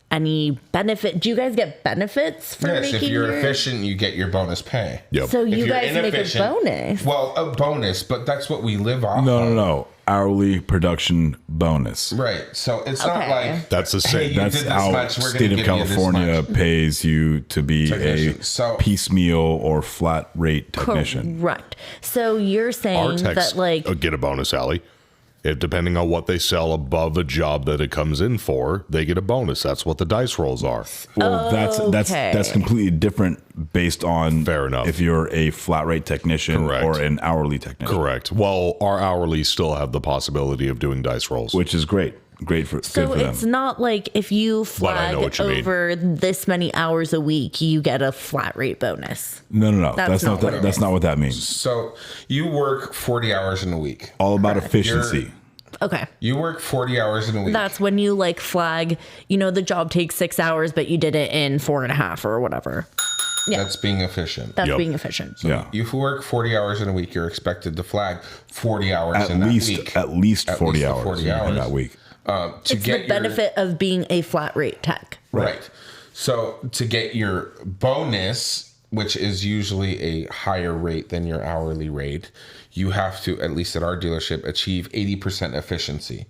any benefit. Do you guys get benefits for Yes, making if you're your... efficient, you get your bonus pay. Yep. So If you you're guys make a inefficient- bonus. Well, a bonus, but that's what we live off No. Hourly production bonus. Right. So it's not Okay. like That's the hey, same. you That's did this how much, we're state gonna of give you this California much. pays you to be Technician. a So- piecemeal or flat rate technician. Correct. So you're Our saying techs that like get a bonus, Allie. If depending on what they sell above a job that it comes in for, they get a bonus. That's what the dice rolls are. Well, that's Okay. completely different based on Fair enough. if you're a flat rate technician Correct. or an hourly technician. Correct. Well, our hourly still have the possibility of doing dice rolls. Which is great. Great for so good for it's them. not like if you I flag know what you mean. over this many hours a week, you get a flat rate bonus. No. That's That's not not what that, it that's is. not what that means. So you work 40 hours in a week. All about efficiency. Okay. You work 40 hours in a week. That's when you like flag, the job takes 6 hours, but you did it in 4.5 or whatever. Yeah. That's being efficient. That's Yep. being efficient. Yeah. If you work 40 hours in a week, you're expected to flag 40 hours At in that least week. at least At 40 least the hours 40 in hours. that week. To It's get the benefit of being a flat rate tech. Right. So to get your bonus, which is usually a higher rate than your hourly rate, you have to, at least at our dealership, achieve 80% efficiency.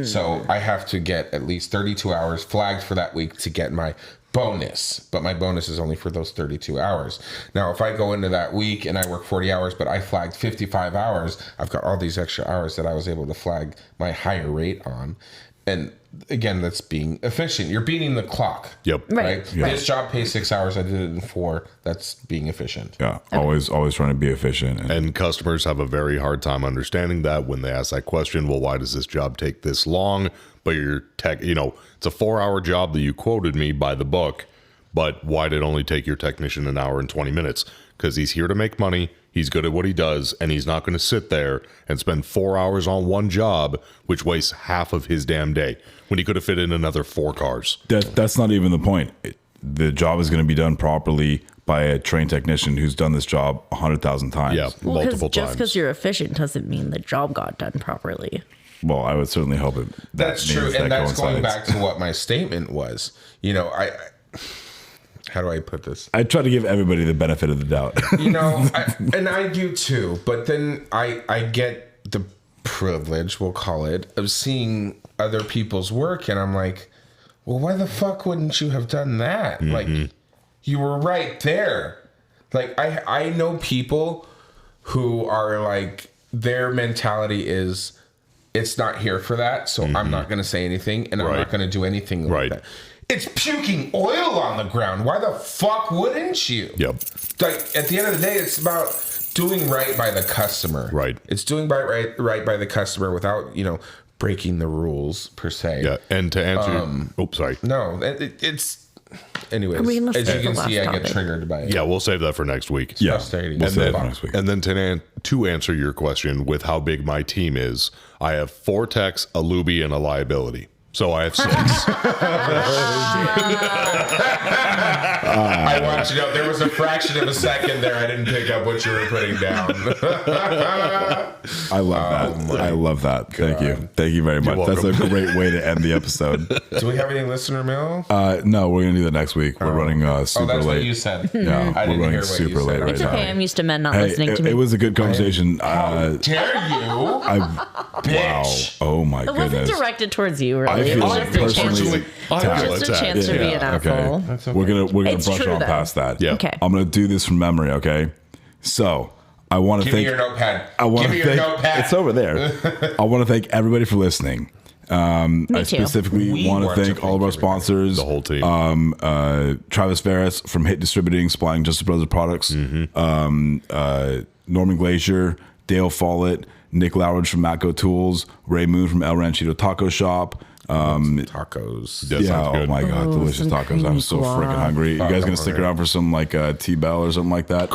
So I have to get at least 32 hours flagged for that week to get my bonus. But my bonus is only for those 32 hours. Now, if I go into that week and I work 40 hours, but I flagged 55 hours, I've got all these extra hours that I was able to flag my higher rate on. And again, that's being efficient. You're beating the clock. Yep. Right. This job pays 6 hours. I did it in 4. That's being efficient. Yeah. Always trying to be efficient. And customers have a very hard time understanding that when they ask that question. Well, why does this job take this long? But your tech, it's a 4-hour job that you quoted me by the book. But why did it only take your technician an hour and 20 minutes? Because he's here to make money. He's good at what he does, and he's not going to sit there and spend 4 hours on one job, which wastes half of his damn day, when he could have fit in another 4 cars. That's not even the point. The job is going to be done properly by a trained technician who's done this job 100,000 times. Yeah, Well, multiple just times. because you're efficient doesn't mean the job got done properly. Well, I would certainly hope it. That's means true. that And that's going coincides. back to what my statement was. How do I put this? I try to give everybody the benefit of the doubt. And I do too. But then I get the privilege, we'll call it, of seeing other people's work. And I'm like, well, why the fuck wouldn't you have done that? Like, you were right there. Like, I know people who are like, their mentality is, it's not here for that, so I'm not going to say anything, and I'm not going to do anything like that. It's puking oil on the ground. Why the fuck wouldn't you? Yep. Like, at the end of the day, it's about doing right by the customer. Right. It's doing right by the customer without, breaking the rules per se. Yeah, and to answer... oops, sorry. No, it's... Anyways, I mean, let's as you take the can see, last I get topic. triggered by it. Yeah, we'll save that for next week. Yeah. Frustrating. We'll And save then- it for next week. And then to answer your question with how big my team is, I have 4 techs, a Lubie, and a liability. So I have 6. I want you to know there was a fraction of a second there I didn't pick up what you were putting down. I love that. I love that. Thank you. Thank you very much. That's a great way to end the episode. Do we have any listener mail? No, we're going to do that next week. We're running super that's late. what you said. Yeah, I we're didn't running hear what super you said. late right It's now. okay. I'm used to men not Hey, listening to me. it was a good conversation. Dare you? Wow. Bitch. Oh my It wasn't goodness. directed towards you, I really. It feel was just a chance, personally just a chance to be an asshole. We're gonna It's brush true, on though. past that. Yeah. Okay. I'm gonna do this from memory. Okay. So I want to Give me thank. your notepad. I want Give me to your thank. notepad. It's over there. I want to thank everybody for listening. I too. specifically We want want to to thank all of our thank everybody. sponsors, The whole team. Travis Ferris from Hit Distributing, supplying Justice Brothers products. Norman Glacier, Dale Follett, Nick Lowridge from Matco Tools, Ray Moon from El Ranchito Taco Shop, Tacos. That yeah, sounds oh good. my god, delicious some tacos. creamy I'm so guac. freaking hungry. You guys gonna stick Alright. around for some like T-Bell or something like that?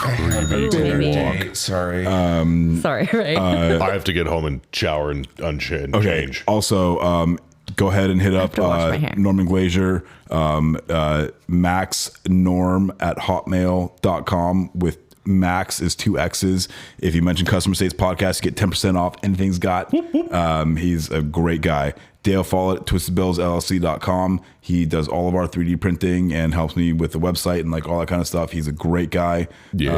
Maybe. Sorry. Sorry, right? I have to get home and shower and Okay. change. Also, go ahead and hit up to wash my hair. Norman Glazier, maxnorm@hotmail.com with Max is 2 X's. If you mention Customer States Podcast, you get 10% off anything's got. He's a great guy. Dale Follett, twistedbillsllc.com. He does all of our 3D printing and helps me with the website and like all that kind of stuff. He's a great guy. Yes.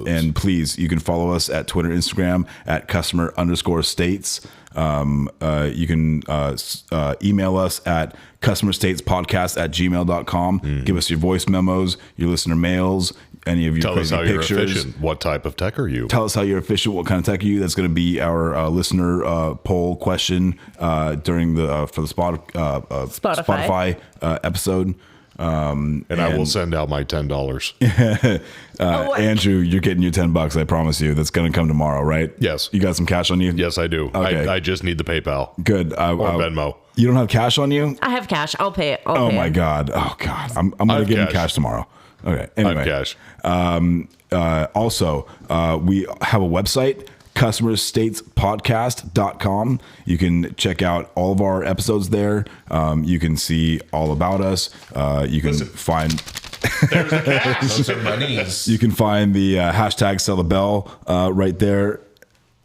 And please, you can follow us at Twitter, Instagram at customer_states. You can email us at customerstatespodcast@gmail.com. Give us your voice memos, your listener mails, any of your Tell us crazy how you're pictures. efficient. What type of tech are you? Tell us how you're efficient. What kind of tech are you? That's going to be our listener poll question during the for the Spotify episode. and I will send out my $10. Andrew, you're getting your $10. I promise you. That's going to come tomorrow, right? Yes. You got some cash on you? Yes, I do. Okay. I just need the PayPal Good. or Venmo. You don't have cash on you? I have cash. I'll pay it. Oh my God. Oh God. I'm going to have give him cash. cash tomorrow. Okay. I have Anyway. cash. Also, we have a website, customerstatespodcast.com. You can check out all of our episodes there. You can see all about us. You can find Those are monies. you can find the hashtag sell the bell right there.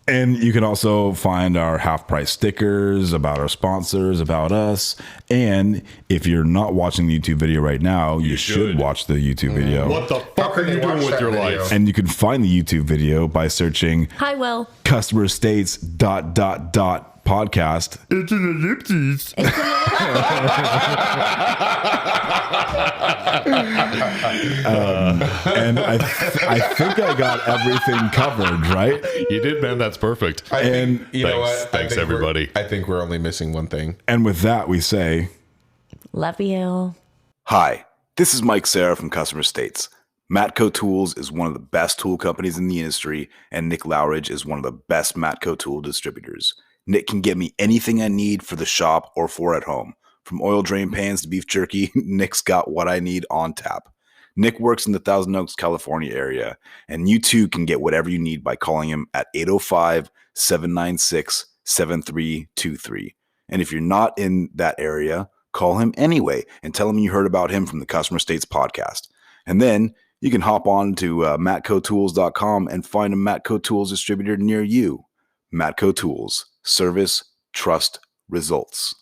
And you can also find our half price stickers about our sponsors, about us. And if you're not watching the YouTube video right now, you should watch the YouTube video. What the fuck are you doing with your life? And you can find the YouTube video by searching Hi, Will. customer states ... podcast. It's an ellipses. And I think I got everything covered, right? You did, man. That's perfect. And You know Thanks. what? Thanks, I think everybody. I think we're only missing one thing. and with that, we say, Love you. hi, this is Mike Sarah from Customer States. Matco Tools is one of the best tool companies in the industry, and Nick Lowridge is one of the best Matco tool distributors. Nick can get me anything I need for the shop or for at home. From oil drain pans to beef jerky, Nick's got what I need on tap. Nick works in the Thousand Oaks, California area, and you too can get whatever you need by calling him at 805-796-7323. And if you're not in that area, call him anyway and tell him you heard about him from the Customer States podcast. And then you can hop on to matcotools.com and find a Matco Tools distributor near you. Matco Tools. Service, trust, results.